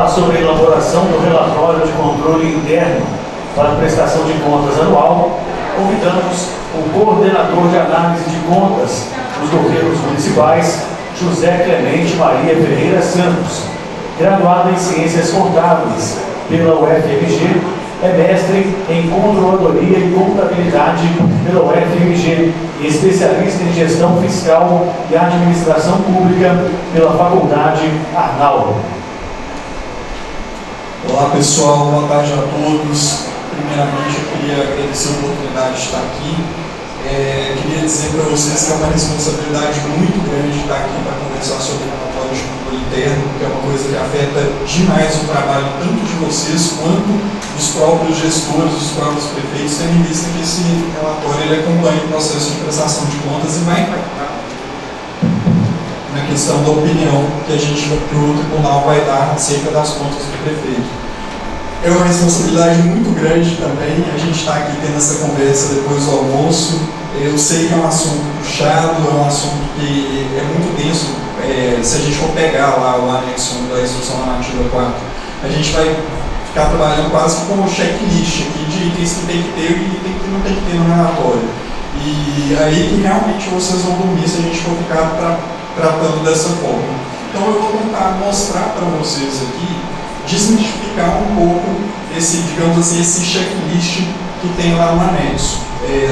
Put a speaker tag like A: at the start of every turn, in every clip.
A: sobre a elaboração do relatório de controle interno para a prestação de contas anual, convidamos o coordenador de análise de contas dos governos municipais, José Clemente Maria Ferreira Santos, graduado em Ciências Contábeis pela UFMG, é mestre em Controladoria e Contabilidade pela UFMG e especialista em Gestão Fiscal e Administração Pública pela Faculdade Arnaldo.
B: Olá pessoal, boa tarde a todos. Primeiramente eu queria agradecer a oportunidade de estar aqui. Queria dizer para vocês que é uma responsabilidade muito grande estar aqui para conversar sobre o relatório de controle interno, que é uma coisa que afeta demais o trabalho tanto de vocês quanto dos próprios gestores, dos próprios prefeitos, tendo em vista que esse relatório ele acompanha o processo de prestação de contas e vai impactar na questão da opinião que o tribunal vai dar acerca das contas do prefeito. É uma responsabilidade muito grande também, a gente está aqui tendo essa conversa depois do almoço. Eu sei que é um assunto puxado, é um assunto que é muito denso. Se a gente for pegar lá o anexo da Instrução Normativa 4, a gente vai ficar trabalhando quase com um checklist aqui de itens que tem que ter e itens que não tem que ter no relatório. E aí que realmente vocês vão dormir se a gente for ficar tratando dessa forma. Então eu vou tentar mostrar para vocês aqui, desmistificar um pouco esse, digamos assim, esse checklist que tem lá no anexo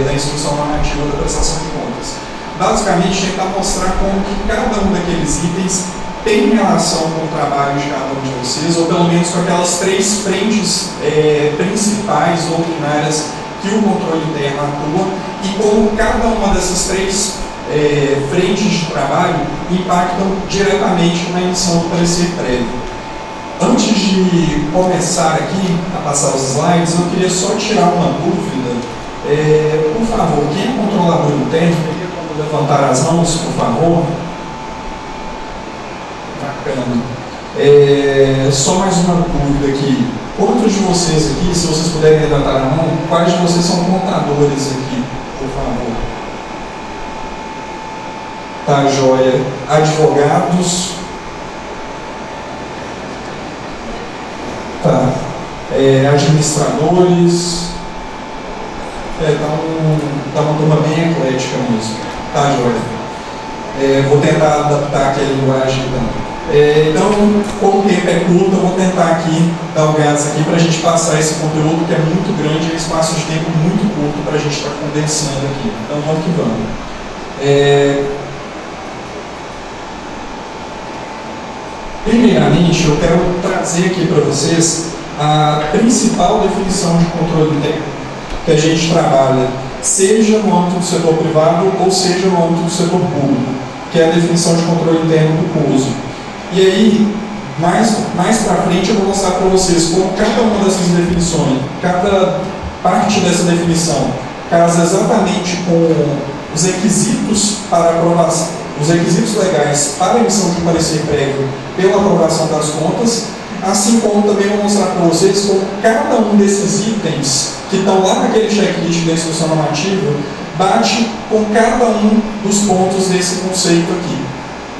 B: da Instrução Normativa da Prestação de Contas. Basicamente, tentar mostrar como que cada um daqueles itens tem relação com o trabalho de cada um de vocês, ou pelo menos com aquelas três frentes principais doutrinárias que o controle interno atua, e como cada uma dessas três frentes de trabalho impactam diretamente na emissão do parecer prévio. Antes de começar aqui a passar os slides, eu queria só tirar uma dúvida. Por favor, quem é controlador interno, teria como levantar as mãos, por favor? Bacana. Só mais uma dúvida aqui. Quantos de vocês aqui, se vocês puderem levantar a mão, quais de vocês são contadores aqui, por favor? Tá, joia. Advogados? Tá. Administradores? Tá uma turma bem eclética mesmo. Tá, joia. Vou tentar adaptar aqui a linguagem então. Então, como o tempo é curto, eu vou tentar aqui dar o gás aqui para a gente passar esse conteúdo que é muito grande, em espaço de tempo muito curto para a gente estar condensando aqui. Então, vamos que vamos. Primeiramente, eu quero trazer aqui para vocês a principal definição de controle interno que a gente trabalha, seja no âmbito do setor privado ou seja no âmbito do setor público, que é a definição de controle interno do COSO. E aí, mais para frente, eu vou mostrar para vocês como cada uma dessas definições, cada parte dessa definição, casa exatamente com os requisitos para aprovação, os requisitos legais para a emissão de um parecer prévio pela aprovação das contas, assim como também vou mostrar para vocês como cada um desses itens que estão lá naquele checklist da instrução normativa bate com cada um dos pontos desse conceito aqui.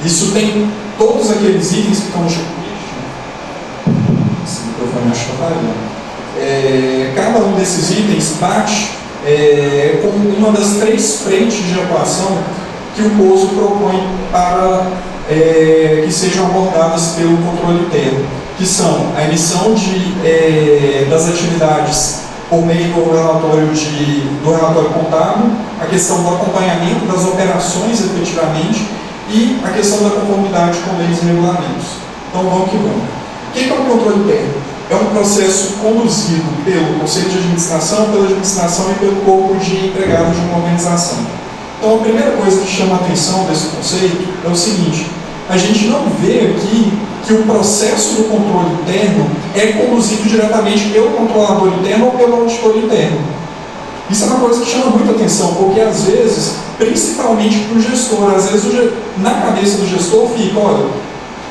B: Isso tem todos aqueles itens que estão no checklist. Esse microfone acho que está falhando. Cada um desses itens bate com uma das três frentes de atuação que o COSO propõe para que sejam abordadas pelo controle interno, que são a emissão das atividades por meio do relatório contábil, a questão do acompanhamento das operações efetivamente e a questão da conformidade com leis e regulamentos. Então vamos que vamos. O que é o controle interno? É um processo conduzido pelo Conselho de Administração, pela administração e pelo corpo de empregados de uma organização. Então a primeira coisa que chama a atenção desse conceito é o seguinte: a gente não vê aqui que o processo do controle interno é conduzido diretamente pelo controlador interno ou pelo auditor interno. Isso é uma coisa que chama muita atenção, porque às vezes, principalmente para o gestor, às vezes na cabeça do gestor fica, olha,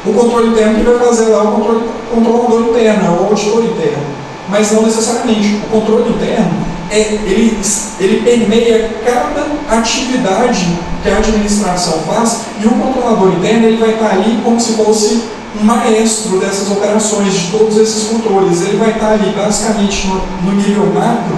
B: o controle interno que vai fazer lá o controlador interno, é o auditor interno. Mas não necessariamente. O controle interno ele permeia cada atividade que a administração faz, e o controlador interno ele vai estar ali como se fosse um maestro dessas operações, de todos esses controles. Ele vai estar ali basicamente no nível macro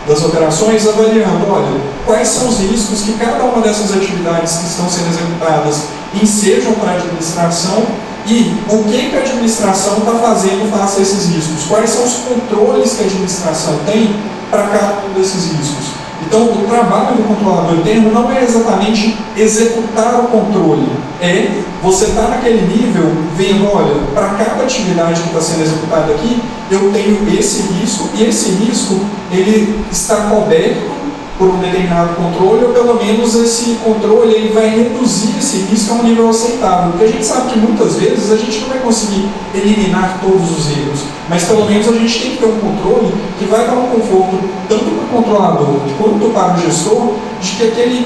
B: das operações, avaliando, olha, quais são os riscos que cada uma dessas atividades que estão sendo executadas ensejam para a administração, e o que a administração está fazendo face a esses riscos, quais são os controles que a administração tem para cada um desses riscos. Então, o trabalho do controlador interno não é exatamente executar o controle, é você estar naquele nível vendo, olha, para cada atividade que está sendo executada aqui, eu tenho esse risco, e esse risco ele está coberto por um determinado controle, ou pelo menos esse controle ele vai reduzir esse risco a um nível aceitável. Porque a gente sabe que muitas vezes a gente não vai conseguir eliminar todos os erros, mas pelo menos a gente tem que ter um controle que vai dar um conforto tanto para o controlador quanto para o gestor, de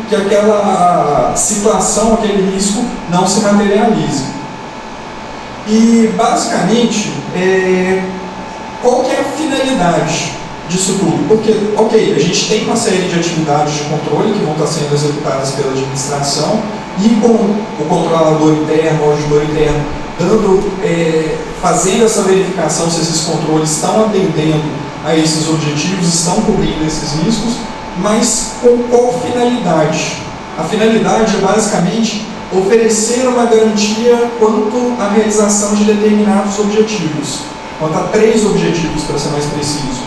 B: que aquela situação, aquele risco não se materialize. E basicamente, qual que é a finalidade disso tudo? Porque, ok, a gente tem uma série de atividades de controle que vão estar sendo executadas pela administração, e com o controlador interno, o auditor interno, fazendo essa verificação se esses controles estão atendendo a esses objetivos, estão cobrindo esses riscos, mas com qual finalidade? A finalidade é basicamente oferecer uma garantia quanto à realização de determinados objetivos, quanto a 3 objetivos, para ser mais preciso.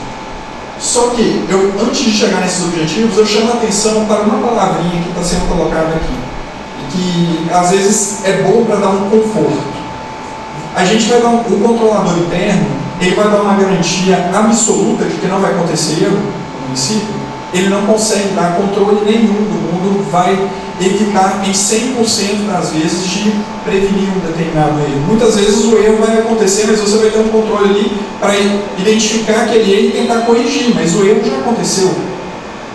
B: Só que, antes de chegar nesses objetivos, eu chamo a atenção para uma palavrinha que está sendo colocada aqui, e que às vezes é bom para dar um conforto. A gente vai dar o controlador interno, ele vai dar uma garantia absoluta de que não vai acontecer erro no município. Ele não consegue dar controle nenhum do mundo, vai evitar em 100% das vezes de prevenir um determinado erro. Muitas vezes o erro vai acontecer, mas você vai ter um controle ali para identificar aquele erro e tentar corrigir, mas o erro já aconteceu.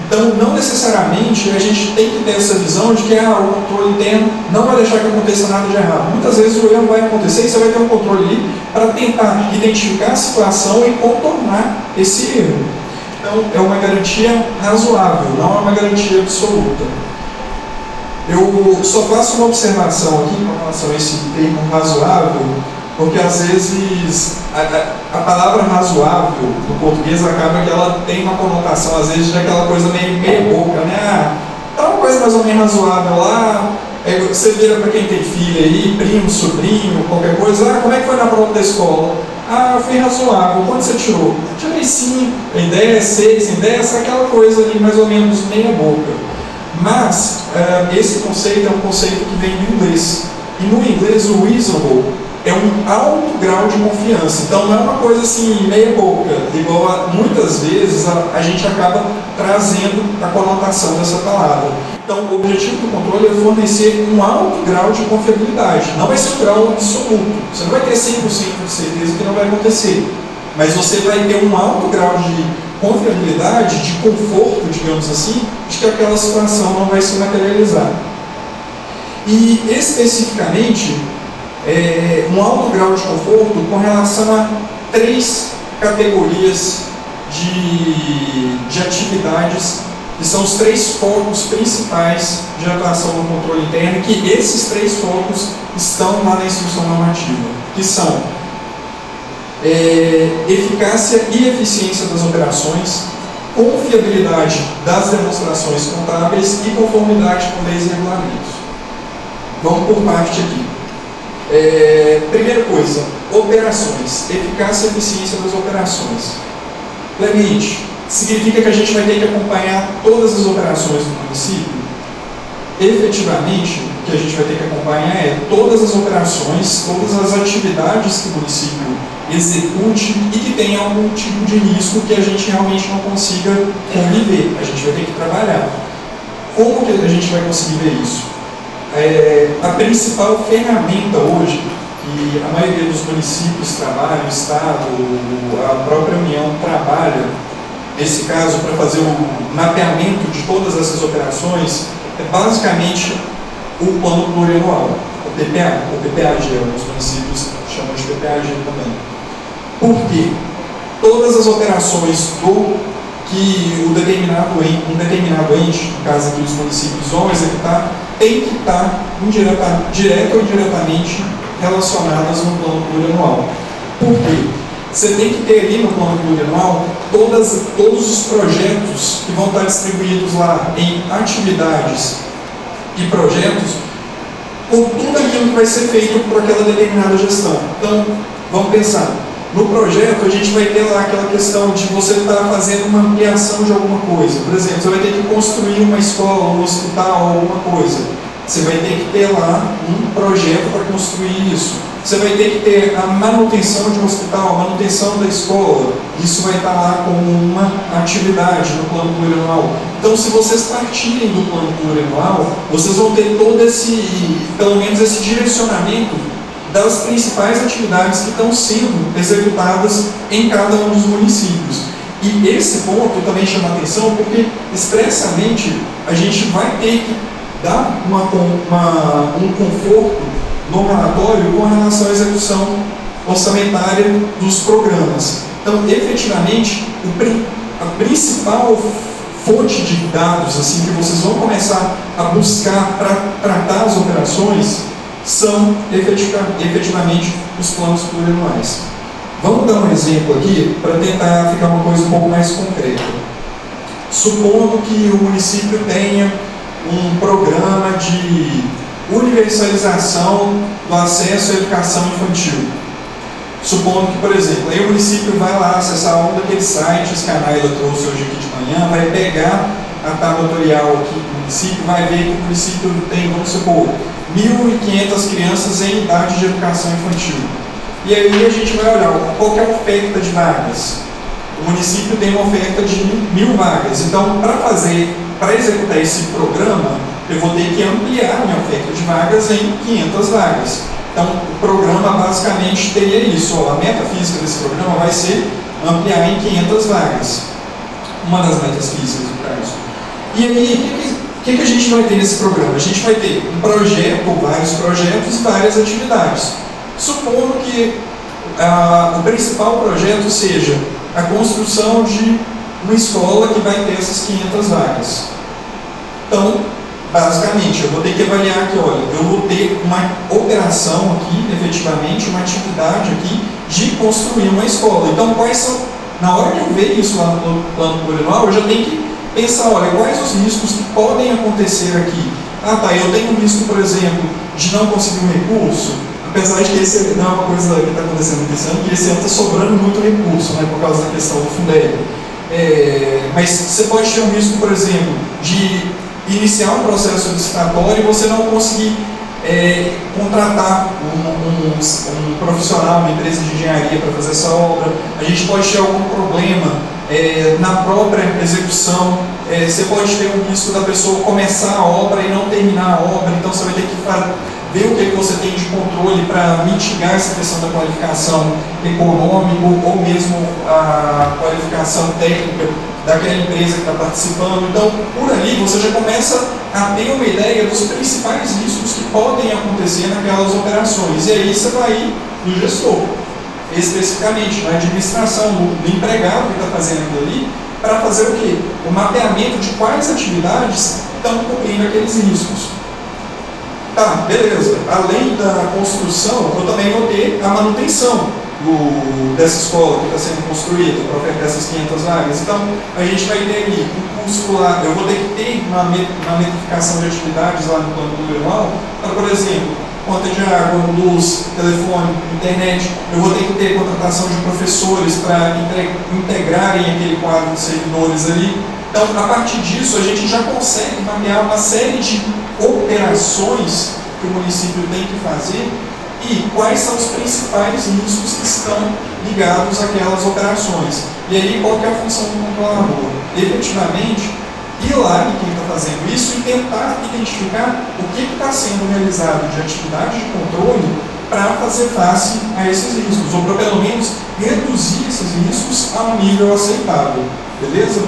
B: Então, não necessariamente a gente tem que ter essa visão de que o controle interno não vai deixar que aconteça nada de errado. Muitas vezes o erro vai acontecer e você vai ter um controle ali para tentar identificar a situação e contornar esse erro. Então, é uma garantia razoável, não é uma garantia absoluta. Eu só faço uma observação aqui com relação a esse termo razoável, porque às vezes a palavra razoável no português acaba que ela tem uma conotação, às vezes, de aquela coisa meio meia boca, né? Tá uma coisa mais ou menos razoável lá, você vira para quem tem filho aí, primo, sobrinho, qualquer coisa, como é que foi na prova da escola? Foi razoável, quanto você tirou? Tirei 5, em 10, 6, em 10, aquela coisa ali mais ou menos meia boca. Mas esse conceito é um conceito que vem do inglês, e no inglês o reasonable é um alto grau de confiança, então não é uma coisa assim meia boca, igual muitas vezes a gente acaba trazendo a conotação dessa palavra. Então o objetivo do controle é fornecer um alto grau de confiabilidade, não vai ser um grau absoluto, você não vai ter 100% de certeza que não vai acontecer, mas você vai ter um alto grau de confiabilidade, de conforto, digamos assim, de que aquela situação não vai se materializar. E especificamente, um alto grau de conforto com relação a 3 categorias de atividades, que são os 3 focos principais de atuação no controle interno, que esses 3 focos estão lá na instrução normativa, que são eficácia e eficiência das operações, confiabilidade das demonstrações contábeis e conformidade com leis e regulamentos. Vamos por parte aqui. Primeira coisa, operações, eficácia e eficiência das operações. Clemente, significa que a gente vai ter que acompanhar todas as operações do município? Efetivamente, o que a gente vai ter que acompanhar é todas as operações, todas as atividades que o município execute e que tenha algum tipo de risco que a gente realmente não consiga conviver. A gente vai ter que trabalhar. Como que a gente vai conseguir ver isso? A principal ferramenta hoje, que a maioria dos municípios trabalha, o Estado, a própria União trabalha, nesse caso, para fazer o mapeamento de todas essas operações, é basicamente o plano plurianual, o PPA, o PPAG, os municípios chamam de PPAG também. Por quê? Todas as operações que um determinado ente, no caso aqui os municípios vão executar, tem que estar direto ou indiretamente relacionadas no plano plurianual. Por quê? Você tem que ter ali no plano plurianual todos os projetos que vão estar distribuídos lá em atividades e projetos, com tudo aquilo que vai ser feito por aquela determinada gestão. Então, vamos pensar. No projeto, a gente vai ter lá aquela questão de você estar fazendo uma ampliação de alguma coisa. Por exemplo, você vai ter que construir uma escola, um hospital, alguma coisa. Você vai ter que ter lá um projeto para construir isso. Você vai ter que ter a manutenção de um hospital, a manutenção da escola. Isso vai estar lá como uma atividade no plano plurianual. Então, se vocês partirem do plano plurianual, vocês vão ter todo pelo menos esse direcionamento das principais atividades que estão sendo executadas em cada um dos municípios. E esse ponto também chama atenção porque, expressamente, a gente vai ter que dar um conforto no relatório com relação à execução orçamentária dos programas. Então, efetivamente, a principal fonte de dados assim, que vocês vão começar a buscar para tratar as operações são efetivamente os planos plurianuais. Vamos dar um exemplo aqui para tentar ficar uma coisa um pouco mais concreta. Supondo que o município tenha um programa de universalização do acesso à educação infantil. Supondo que, por exemplo, aí o município vai lá acessar um daqueles sites que a Naila trouxe hoje aqui de manhã, vai pegar a tabutorial aqui do município, vai ver que o município tem, vamos supor, 1.500 crianças em idade de educação infantil. E aí a gente vai olhar qual que é a oferta de vagas. O município tem uma oferta de 1.000 vagas. Então, para executar esse programa, eu vou ter que ampliar a minha oferta de vagas em 500 vagas. Então, o programa basicamente teria isso. A meta física desse programa vai ser ampliar em 500 vagas. Uma das metas físicas, no caso. E aí, o que a gente vai ter nesse programa? A gente vai ter um projeto, vários projetos, várias atividades. Supondo que o principal projeto seja a construção de uma escola que vai ter essas 500 vagas. Então, basicamente, eu vou ter que avaliar aqui, olha, eu vou ter uma operação aqui, efetivamente, uma atividade aqui de construir uma escola. Então, na hora que eu ver isso lá no plano plurianual, eu já tenho que pensar, olha, quais os riscos que podem acontecer aqui? Eu tenho um risco, por exemplo, de não conseguir um recurso, apesar de que esse não é uma coisa que está acontecendo esse ano, que esse ano está sobrando muito recurso, né, por causa da questão do Fundeb. Mas você pode ter um risco, por exemplo, de iniciar um processo licitatório e você não conseguir contratar um profissional, uma empresa de engenharia para fazer essa obra. A gente pode ter algum problema na própria execução. Você pode ter um risco da pessoa começar a obra e não terminar a obra, então você vai ter que ver o que você tem de controle para mitigar essa questão da qualificação econômica ou mesmo a qualificação técnica daquela empresa que está participando. Então, por ali, você já começa a ter uma ideia dos principais riscos que podem acontecer naquelas operações. E aí você vai ir no gestor, especificamente na administração, do empregado que está fazendo aquilo ali, para fazer o quê? O mapeamento de quais atividades estão cobrindo aqueles riscos. Tá, beleza. Além da construção, eu também vou ter a manutenção dessa escola que está sendo construída para ofertar essas 500 vagas. Então, a gente vai ter ali um custo lá, eu vou ter que ter uma metrificação de atividades lá no plano plurianual, para, por exemplo, conta de água, luz, telefone, internet. Eu vou ter que ter contratação de professores para integrarem aquele quadro de servidores ali. Então, a partir disso, a gente já consegue mapear uma série de operações que o município tem que fazer e quais são os principais riscos que estão ligados àquelas operações. E aí, qual que é a função do controlador? Efetivamente, ir lá em quem está fazendo isso e tentar identificar o que está sendo realizado de atividade de controle para fazer face a esses riscos, ou para pelo menos reduzir esses riscos a um nível aceitável. Beleza?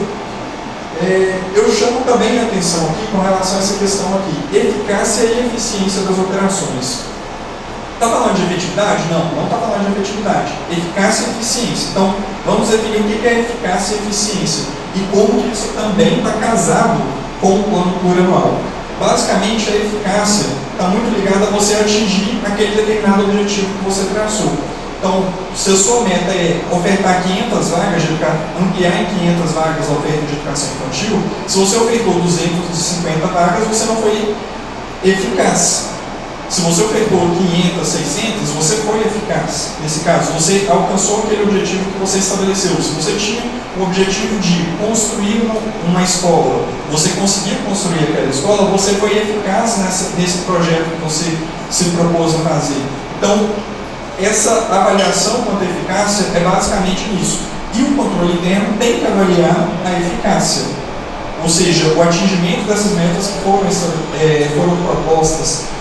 B: Eu chamo também a atenção aqui com relação a essa questão aqui, eficácia e eficiência das operações. Está falando de efetividade? Não, não está falando de efetividade. Eficácia e eficiência. Então, vamos definir o que é eficácia e eficiência e como que isso também está casado com o plano plurianual. Basicamente, a eficácia está muito ligada a você atingir aquele determinado objetivo que você traçou. Então, se a sua meta é ofertar 500 vagas, ampliar em 500 vagas a oferta de educação infantil, se você ofertou 250 vagas, você não foi eficaz. Se você ofertou 500, 600, você foi eficaz. Nesse caso, você alcançou aquele objetivo que você estabeleceu. Se você tinha o objetivo de construir uma escola, você conseguiu construir aquela escola, você foi eficaz nesse projeto que você se propôs a fazer. Então, essa avaliação quanto à eficácia é basicamente isso. E o controle interno tem que avaliar a eficácia, ou seja, o atingimento dessas metas que foram propostas,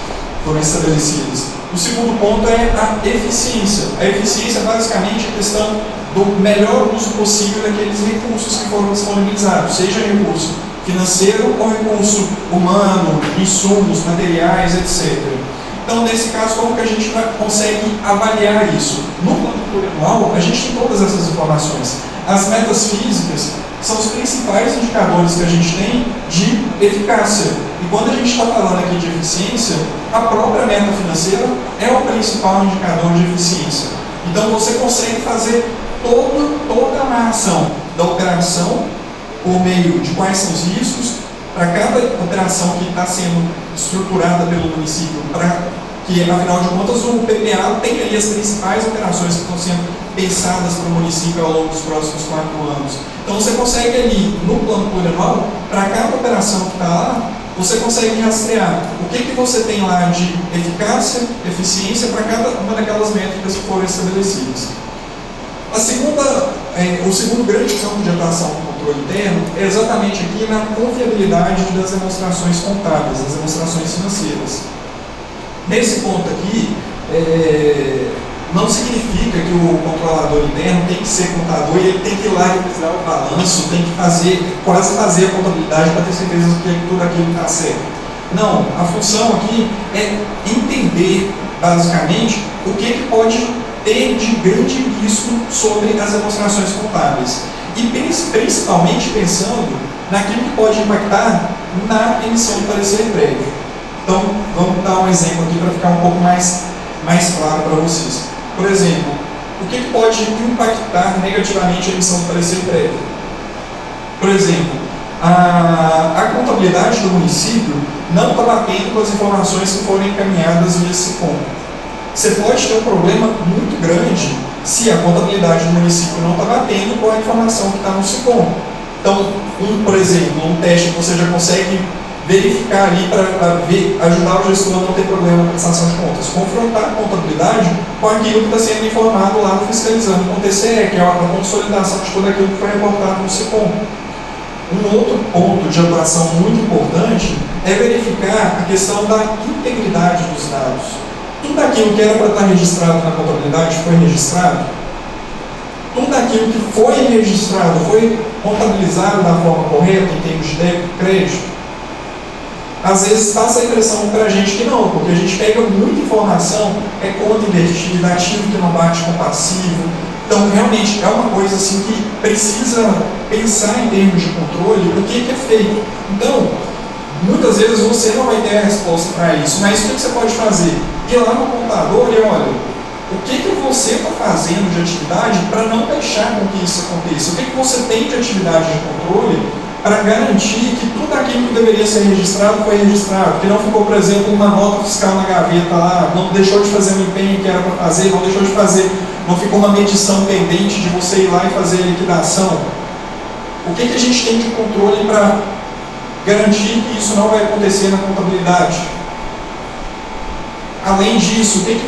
B: foram estabelecidas. O segundo ponto é a eficiência. A eficiência é basicamente a questão do melhor uso possível daqueles recursos que foram disponibilizados, seja recurso financeiro ou recurso humano, insumos, materiais, etc. Então, nesse caso, como que a gente consegue avaliar isso? No plano plurianual, a gente tem todas essas informações. As metas físicas são os principais indicadores que a gente tem de eficácia. E quando a gente está falando aqui de eficiência, a própria meta financeira é o principal indicador de eficiência. Então, você consegue fazer toda a narração da operação por meio de quais são os riscos, para cada operação que está sendo estruturada pelo município, para que, afinal de contas, o PPA tem aí as principais operações que estão sendo pensadas para o município ao longo dos próximos 4 anos. Então, você consegue ali, no plano plurianual, para cada operação que está lá, você consegue rastrear o que você tem lá de eficácia, eficiência para cada uma daquelas métricas que foram estabelecidas. O segundo grande campo de atuação do controle interno é exatamente aqui na confiabilidade das demonstrações contábeis, das demonstrações financeiras. Nesse ponto aqui, não significa que o controlador interno tem que ser contador e ele tem que ir lá revisar o balanço, tem que quase fazer a contabilidade para ter certeza de que tudo aquilo está certo. Não, a função aqui é entender, basicamente, o que pode ter de grande risco sobre as demonstrações contábeis. E principalmente pensando naquilo que pode impactar na emissão de parecer prévio. Então, vamos dar um exemplo aqui para ficar um pouco mais claro para vocês. Por exemplo, o que pode impactar negativamente a emissão de parecer prévio? Por exemplo, a contabilidade do município não está batendo com as informações que foram encaminhadas via SICOM. Você pode ter um problema muito grande se a contabilidade do município não está batendo com a informação que está no SICOM. Então, por exemplo, um teste que você já consegue verificar ali para ajudar o gestor a não ter problema na prestação de contas. Confrontar a contabilidade com aquilo que está sendo informado lá no fiscalizando com o TCE, que é a consolidação de tudo aquilo que foi reportado no SICOM. Um outro ponto de atuação muito importante é verificar a questão da integridade dos dados. Tudo aquilo que era para estar registrado na contabilidade foi registrado. Tudo aquilo que foi registrado foi contabilizado da forma correta em termos de débito e crédito. Às vezes passa a impressão para a gente que não, porque a gente pega muita informação, é conta invertida, ativo que não bate com passivo. Então, realmente, é uma coisa assim que precisa pensar em termos de controle o que é feito. Então, muitas vezes você não vai ter a resposta para isso, mas o que você pode fazer? Ir lá no contador e olha, o que você está fazendo de atividade para não deixar com que isso aconteça? O que você tem de atividade de controle para garantir que tudo aquilo que deveria ser registrado foi registrado, que não ficou, por exemplo, uma nota fiscal na gaveta lá, não deixou de fazer o empenho que era para fazer, não deixou de fazer, não ficou uma medição pendente de você ir lá e fazer a liquidação. O que a gente tem de controle para garantir que isso não vai acontecer na contabilidade? Além disso, o que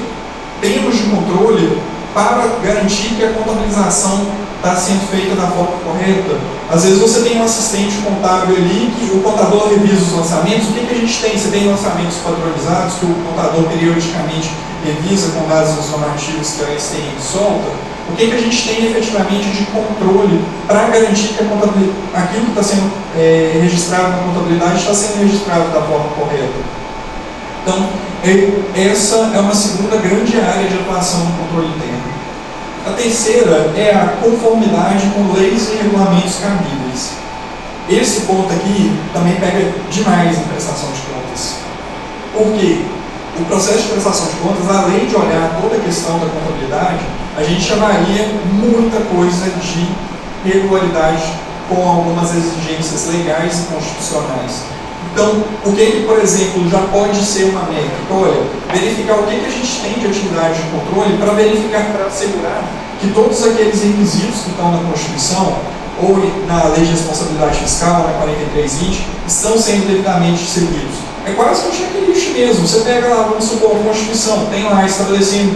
B: temos de controle para garantir que a contabilização está sendo feita da forma correta? Às vezes você tem um assistente contábil ali, que o contador revisa os lançamentos. O que a gente tem? Você tem lançamentos padronizados, que o contador periodicamente revisa com base nos normativos que a STM solta. O que a gente tem efetivamente de controle para garantir que aquilo que está sendo registrado na contabilidade está sendo registrado da forma correta? Então, Essa é uma segunda grande área de atuação do controle interno. A terceira é a conformidade com leis e regulamentos cabíveis. Esse ponto aqui também pega demais em prestação de contas. Porque o processo de prestação de contas, além de olhar toda a questão da contabilidade, a gente avalia muita coisa de regularidade com algumas exigências legais e constitucionais. Então, o que, por exemplo, já pode ser uma métrica? Olha, verificar o que a gente tem de atividade de controle para verificar, para assegurar que todos aqueles requisitos que estão na Constituição ou na Lei de Responsabilidade Fiscal, na 4320, estão sendo devidamente seguidos. É quase um checklist mesmo. Você pega lá, vamos supor, a Constituição, tem lá estabelecendo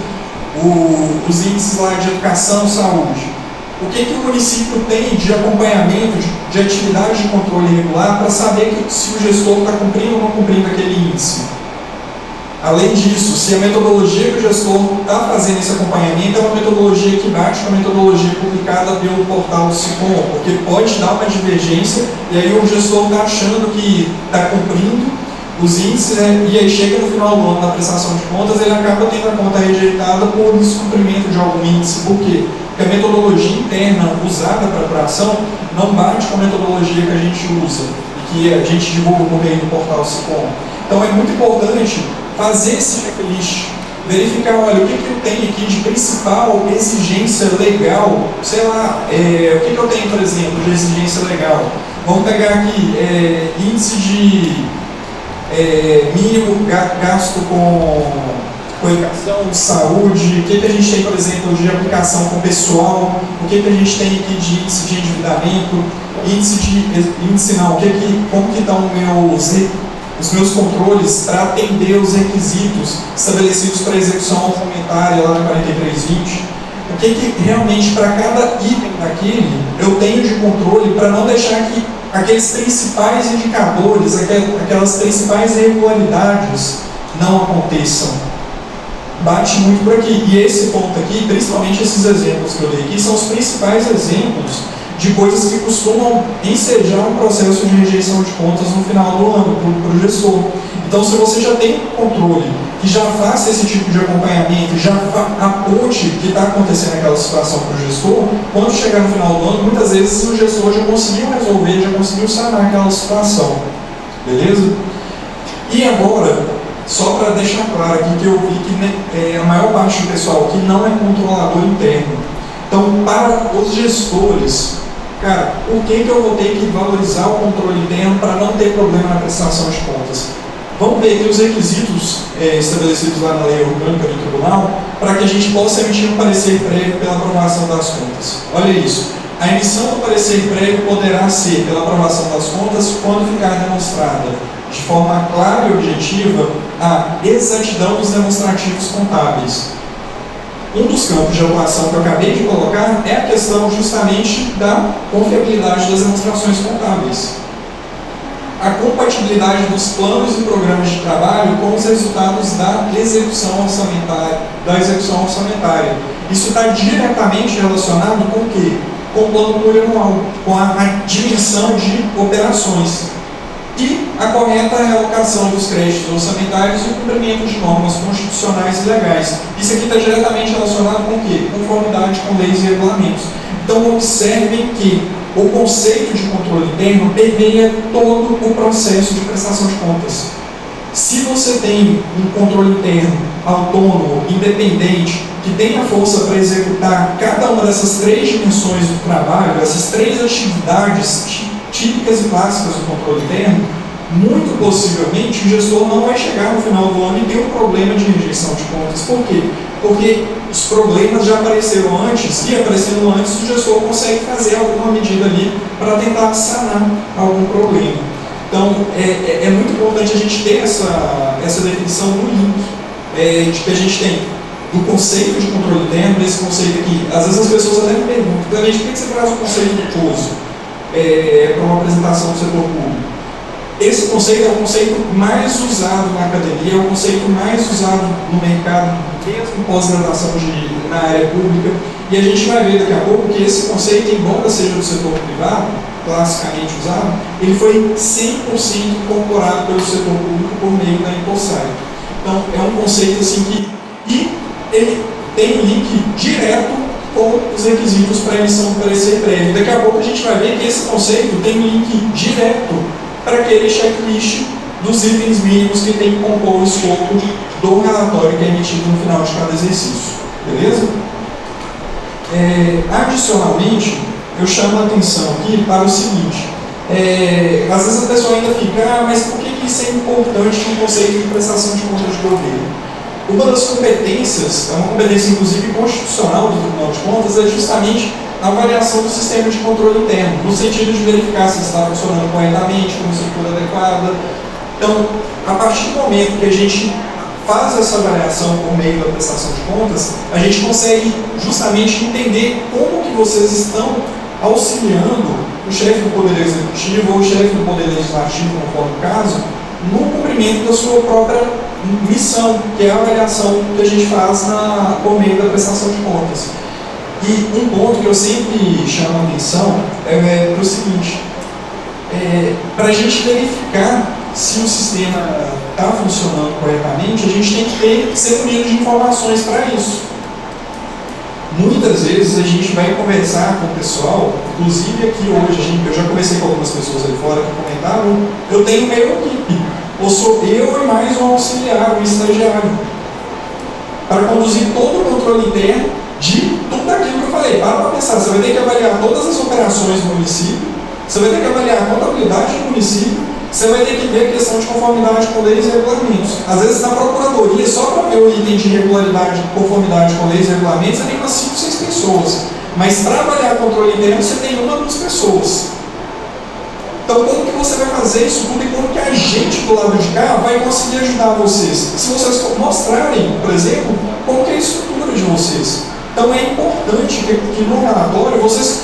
B: os índices lá de educação, saúde. O que o município tem de acompanhamento, de atividade de controle regular para saber se o gestor está cumprindo ou não cumprindo aquele índice? Além disso, se a metodologia que o gestor está fazendo esse acompanhamento é uma metodologia que bate com a metodologia publicada pelo portal SICOM, porque pode dar uma divergência e aí o gestor está achando que está cumprindo os índices, né? E aí chega no final do ano da prestação de contas, ele acaba tendo a conta rejeitada por descumprimento de algum índice. Por quê? Porque a metodologia interna usada para a apuração não bate com a metodologia que a gente usa e que a gente divulga por meio do portal SICOM. Então é muito importante fazer esse checklist, verificar, olha, o que eu tenho aqui de principal exigência legal, sei lá, o que eu tenho, por exemplo, de exigência legal. Vamos pegar aqui, índice de mínimo gasto com educação, saúde, o que a gente tem, por exemplo, de aplicação com pessoal, o que a gente tem aqui de índice de endividamento, como que estão os meus controles para atender os requisitos estabelecidos para execução orçamentária lá no 4320, o que realmente para cada item daquele eu tenho de controle para não deixar que aqueles principais indicadores, aquelas principais irregularidades não aconteçam. Bate muito por aqui. E esse ponto aqui, principalmente esses exemplos que eu dei aqui, são os principais exemplos de coisas que costumam ensejar um processo de rejeição de contas no final do ano para o gestor. Então, se você já tem um controle que já faça esse tipo de acompanhamento, já aponte que está acontecendo aquela situação para o gestor, quando chegar no final do ano, muitas vezes o gestor já conseguiu resolver, já conseguiu sanar aquela situação. Beleza? E agora, só para deixar claro aqui que eu vi que a maior parte do pessoal que não é controlador interno. Então, para os gestores, cara, por que eu vou ter que valorizar o controle interno para não ter problema na prestação de contas? Vamos ver aqui os requisitos estabelecidos lá na lei orgânica do tribunal para que a gente possa emitir um parecer prévio pela aprovação das contas. Olha isso. A emissão do parecer prévio poderá ser pela aprovação das contas quando ficar demonstrada de forma clara e objetiva a exatidão dos demonstrativos contábeis. Um dos campos de atuação que eu acabei de colocar é a questão justamente da confiabilidade das demonstrações contábeis. A compatibilidade dos planos e programas de trabalho com os resultados da execução orçamentária. Isso está diretamente relacionado com o quê? Com o plano plurianual, com a dimensão de operações. E a correta realocação dos créditos orçamentários e o cumprimento de normas constitucionais e legais. Isso aqui está diretamente relacionado com o quê? Conformidade com leis e regulamentos. Então, observem que o conceito de controle interno permeia todo o processo de prestação de contas. Se você tem um controle interno autônomo, independente, que tenha força para executar cada uma dessas três dimensões do trabalho, essas três atividades típicas e clássicas do controle interno, muito possivelmente o gestor não vai chegar no final do ano e ter um problema de rejeição de contas. Por quê? Porque os problemas já apareceram antes, e aparecendo antes, o gestor consegue fazer alguma medida ali para tentar sanar algum problema. Então, é muito importante a gente ter essa definição do link, de que a gente tem do conceito de controle interno, desse conceito aqui. Às vezes as pessoas até me perguntam, por que você traz o conceito do COSO para uma apresentação do setor público? Esse conceito é o conceito mais usado na academia, é o conceito mais usado no mercado, mesmo pós-graduação na área pública, e a gente vai ver daqui a pouco que esse conceito, embora seja do setor privado, classicamente usado, ele foi 100% incorporado pelo setor público por meio da Imposai. Então, é um conceito assim que... E ele tem link direto com os requisitos para emissão do parecer prévio. Daqui a pouco a gente vai ver que esse conceito tem link direto para aquele checklist dos itens mínimos que tem que compor o escopo do relatório que é emitido no final de cada exercício. Beleza? Adicionalmente, eu chamo a atenção aqui para o seguinte. Às vezes a pessoa ainda fica, mas por que isso é importante no conceito de prestação de contas de governo? Uma das competências, é uma competência inclusive constitucional do Tribunal de Contas, é justamente a avaliação do sistema de controle interno, no sentido de verificar se está funcionando corretamente, com estrutura adequada. Então, a partir do momento que a gente faz essa avaliação por meio da prestação de contas, a gente consegue justamente entender como que vocês estão auxiliando o chefe do Poder Executivo ou o chefe do Poder Legislativo, conforme o caso, no cumprimento da sua própria missão, que é a avaliação que a gente faz por meio da prestação de contas. E um ponto que eu sempre chamo a atenção é para o seguinte, para a gente verificar se o sistema está funcionando corretamente, a gente tem que ser munido de informações para isso. Muitas vezes a gente vai conversar com o pessoal, inclusive aqui hoje, eu já conversei com algumas pessoas ali fora que comentaram, eu tenho meio equipe, ou sou eu e mais um auxiliar, um estagiário, para conduzir todo o controle interno de tudo aquilo que eu falei. Para pensar, você vai ter que avaliar todas as operações do município, você vai ter que avaliar a contabilidade do município, você vai ter que ver a questão de conformidade com leis e regulamentos. Às vezes na procuradoria, só para ver o item de regularidade, conformidade com leis e regulamentos, você tem umas 5, 6 pessoas. Mas para avaliar controle interno, você tem 1 a 2 pessoas. Então como que você vai fazer isso tudo e como que a gente do lado de cá vai conseguir ajudar vocês? Se vocês mostrarem, por exemplo, como que é a estrutura de vocês. Então é importante que no relatório vocês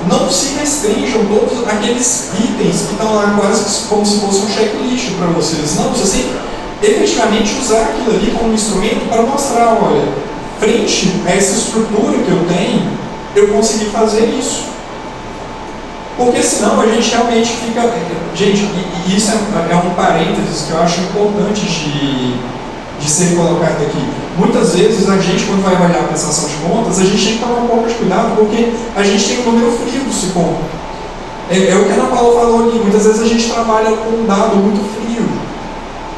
B: não se restringam todos aqueles itens que estão lá quase como se fosse um checklist para vocês. Não, vocês têm que efetivamente usar aquilo ali como instrumento para mostrar, olha, frente a essa estrutura que eu tenho, eu consegui fazer isso. Porque senão a gente realmente fica... Gente, e isso é um parênteses que eu acho importante de ser colocado aqui. Muitas vezes a gente, quando vai avaliar a prestação de contas, a gente tem que tomar um pouco de cuidado, porque a gente tem um número frio do SICOM. É o que a Ana Paula falou aqui, muitas vezes a gente trabalha com um dado muito frio.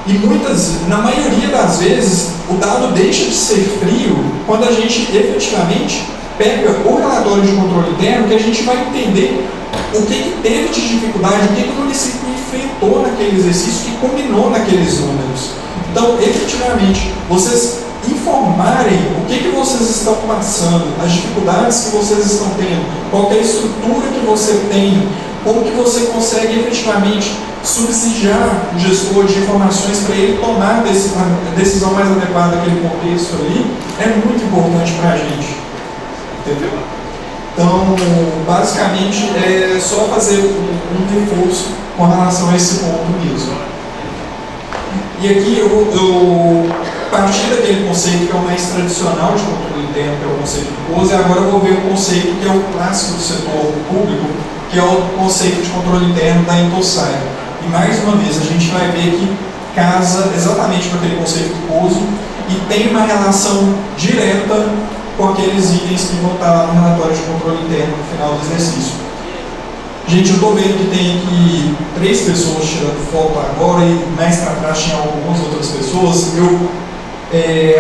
B: E na maioria das vezes, o dado deixa de ser frio quando a gente efetivamente pega o relatório de controle interno, que a gente vai entender o que teve de dificuldade, o que o município enfrentou naquele exercício que combinou naqueles números. Então, efetivamente, vocês informarem o que vocês estão passando, as dificuldades que vocês estão tendo, qual é a estrutura que você tem, como que você consegue efetivamente subsidiar o gestor de informações para ele tomar a decisão mais adequada naquele contexto ali, é muito importante para a gente. Entendeu? Então, basicamente, é só fazer um reforço com relação a esse ponto mesmo. E aqui eu partir daquele conceito que é o mais tradicional de controle interno, que é o conceito do POSE, agora eu vou ver o conceito que é o clássico do setor público, que é o conceito de controle interno da Intosai. E mais uma vez, a gente vai ver que casa exatamente com aquele conceito do POSE e tem uma relação direta com aqueles itens que vão estar no relatório de controle interno no final do exercício. Gente, eu estou vendo que tem aqui 3 pessoas tirando foto agora e mais para trás tinha algumas outras pessoas.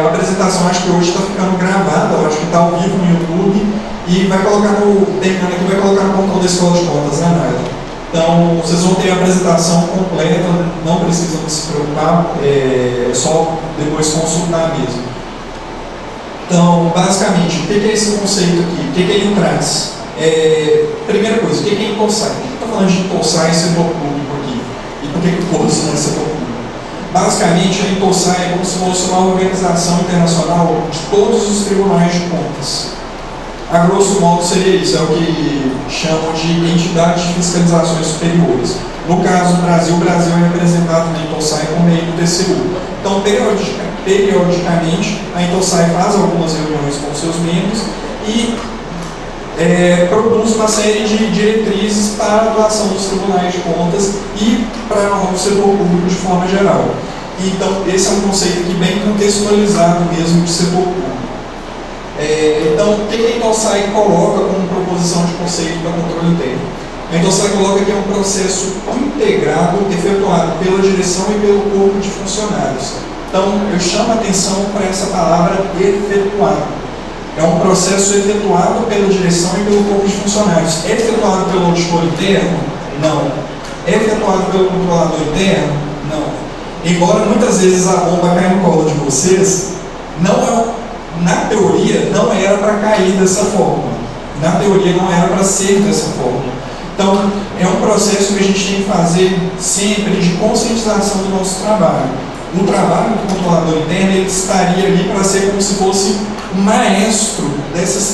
B: A apresentação acho que hoje está ficando gravada, eu acho que está ao vivo no YouTube e vai colocar terminando aqui, vai colocar no portal da Escola de Contas, né, Naila? Então, vocês vão ter a apresentação completa, não precisam se preocupar, é só depois consultar mesmo. Então, basicamente, o que é esse conceito aqui? O que ele traz? Primeira coisa, o que é Intosai? Por que eu estou falando de Intosai e setor público aqui? E por que o POSE não é setor público? Basicamente, a Intosai é como se fosse uma organização internacional de todos os tribunais de contas. A grosso modo seria isso, é o que chamam de entidades de fiscalizações superiores. No caso do Brasil, o Brasil é representado na Intosai por meio do TCU. Então, periodicamente, a Intosai faz algumas reuniões com seus membros e produz uma série de diretrizes para a atuação dos tribunais de contas e para o setor público de forma geral. Então, esse é um conceito aqui bem contextualizado mesmo de setor público. Então, o que a Intelsai coloca como proposição de conceito para controle interno? A Intelsai coloca que é um processo integrado, efetuado pela direção e pelo corpo de funcionários. Então, eu chamo a atenção para essa palavra efetuado. É um processo efetuado pela direção e pelo corpo de funcionários. É efetuado pelo auditor interno? Não. É efetuado pelo controlador interno? Não. Embora muitas vezes a bomba caia no colo de vocês, na teoria não era para cair dessa forma. Na teoria não era para ser dessa forma. Então, é um processo que a gente tem que fazer sempre de conscientização do nosso trabalho. O trabalho do controlador interno, ele estaria ali para ser como se fosse um maestro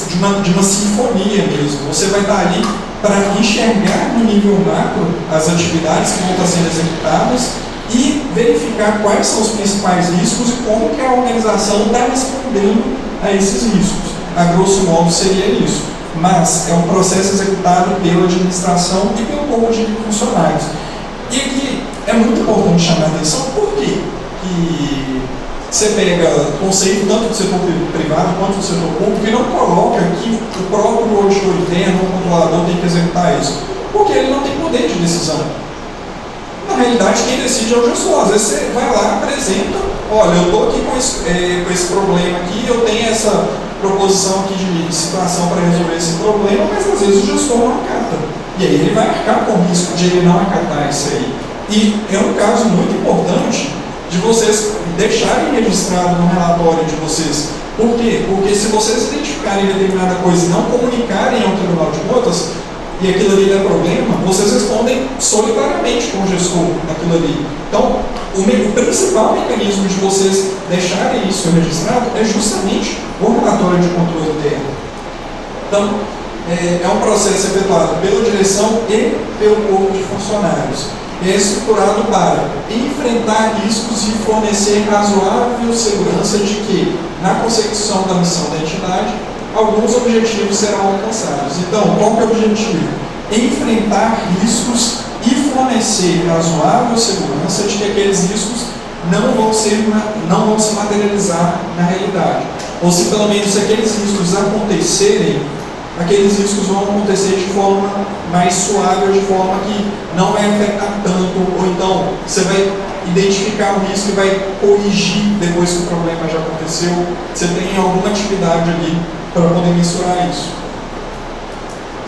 B: de uma sinfonia mesmo. Você vai estar ali para enxergar no nível macro as atividades que vão estar sendo executadas e verificar quais são os principais riscos e como que a organização está respondendo a esses riscos. A grosso modo seria isso. Mas é um processo executado pela administração e pelo corpo de funcionários. E aqui é muito importante chamar a atenção, por quê? Que você pega o conceito tanto do setor privado quanto do setor público e não coloca que o próprio auditor interno, o controlador, tem que executar isso. Porque ele não tem poder de decisão. Na realidade, quem decide é o gestor. Às vezes você vai lá, apresenta, olha, eu estou aqui com esse problema aqui, eu tenho essa proposição aqui de situação para resolver esse problema, mas às vezes o gestor não acata. E aí ele vai arcar com o risco de ele não acatar isso aí. E é um caso muito importante de vocês deixarem registrado no relatório de vocês. Por quê? Porque se vocês identificarem determinada coisa e não comunicarem ao Tribunal de Contas, e aquilo ali der problema, vocês respondem solidariamente com o gestor naquilo ali. Então, o principal mecanismo de vocês deixarem isso registrado é justamente o relatório de controle interno. Então, é um processo efetuado pela direção e pelo corpo de funcionários. É estruturado para enfrentar riscos e fornecer razoável segurança de que, na consecução da missão da entidade, alguns objetivos serão alcançados. Então, qual que é o objetivo? Enfrentar riscos e fornecer razoável segurança de que aqueles riscos não vão se materializar na realidade. Ou se pelo menos aqueles riscos acontecerem, aqueles riscos vão acontecer de forma mais suave, de forma que não vai afetar tanto, ou então você vai identificar o risco e vai corrigir depois que o problema já aconteceu. Você tem alguma atividade ali para poder mensurar isso.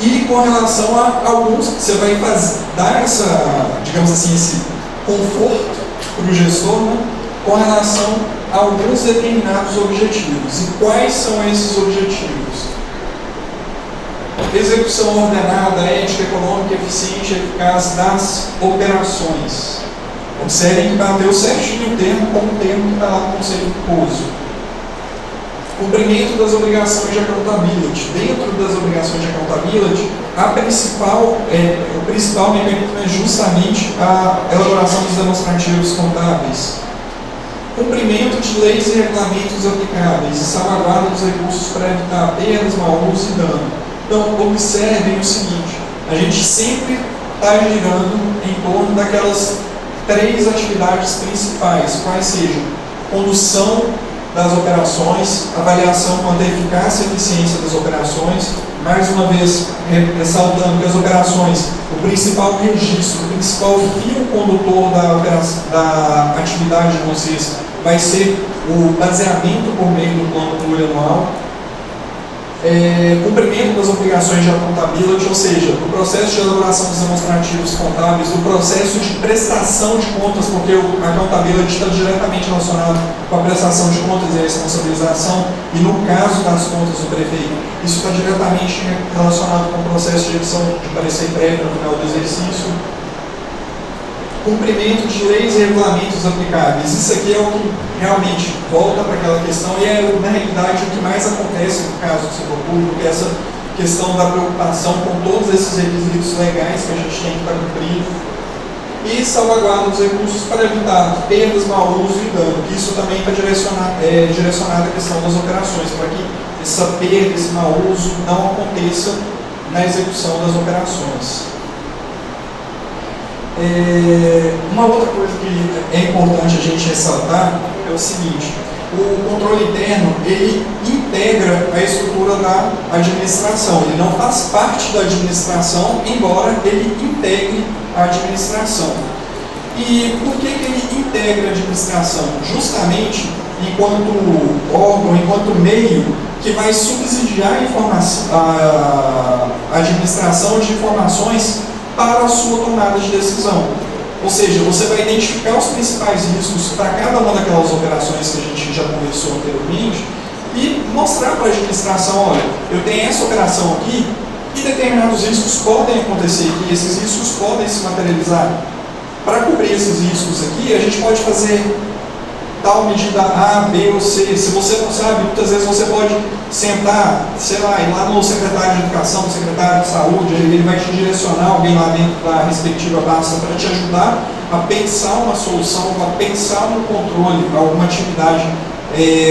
B: E com relação a alguns, você vai dar digamos assim, esse conforto para o gestor, né, com relação a alguns determinados objetivos. E quais são esses objetivos? Execução ordenada, ética, econômica, eficiente e eficaz das operações. Observem que bateu certinho o termo como o termo que está lá no conceito do uso. Cumprimento das obrigações de accountability. Dentro das obrigações de accountability, o principal mecanismo é justamente a elaboração dos demonstrativos contábeis. Cumprimento de leis e regulamentos aplicáveis e salvaguarda dos recursos para evitar perdas, mau uso e dano. Então, observem o seguinte, a gente sempre está girando em torno daquelas 3 atividades principais, quais sejam condução das operações, avaliação quanto à eficácia e eficiência das operações, mais uma vez ressaltando que as operações, o principal registro, o principal fio condutor da atividade de vocês vai ser o baseamento por meio do plano plurianual. Cumprimento das obrigações de accountability, ou seja, o processo de elaboração dos demonstrativos contábeis, o processo de prestação de contas, porque o accountability está diretamente relacionado com a prestação de contas e a responsabilização, e no caso das contas do prefeito, isso está diretamente relacionado com o processo de edição de parecer prévio no final do exercício. Cumprimento de leis e regulamentos aplicáveis. Isso aqui é o que realmente volta para aquela questão e é, na realidade, o que mais acontece no caso do setor público, que é essa questão da preocupação com todos esses requisitos legais que a gente tem que estar cumprindo. E salvaguarda dos recursos para evitar perdas, mau uso e dano, que isso também está direcionado à questão das operações, para que essa perda, esse mau uso não aconteça na execução das operações. Uma outra coisa que é importante a gente ressaltar é o seguinte: o controle interno, ele integra a estrutura da administração, ele não faz parte da administração, embora ele integre a administração. E por que ele integra a administração? Justamente enquanto órgão, enquanto meio que vai subsidiar a administração de informações para a sua tomada de decisão. Ou seja, você vai identificar os principais riscos para cada uma daquelas operações que a gente já conversou anteriormente e mostrar para a administração: olha, eu tenho essa operação aqui e determinados riscos podem acontecer aqui, esses riscos podem se materializar. Para cobrir esses riscos aqui, a gente pode fazer tal medida A, B ou C. Se você não sabe, muitas vezes você pode sentar, sei lá, ir lá no secretário de educação, no secretário de saúde, ele vai te direcionar, alguém lá dentro da respectiva pasta, para te ajudar a pensar uma solução, a pensar no controle, alguma atividade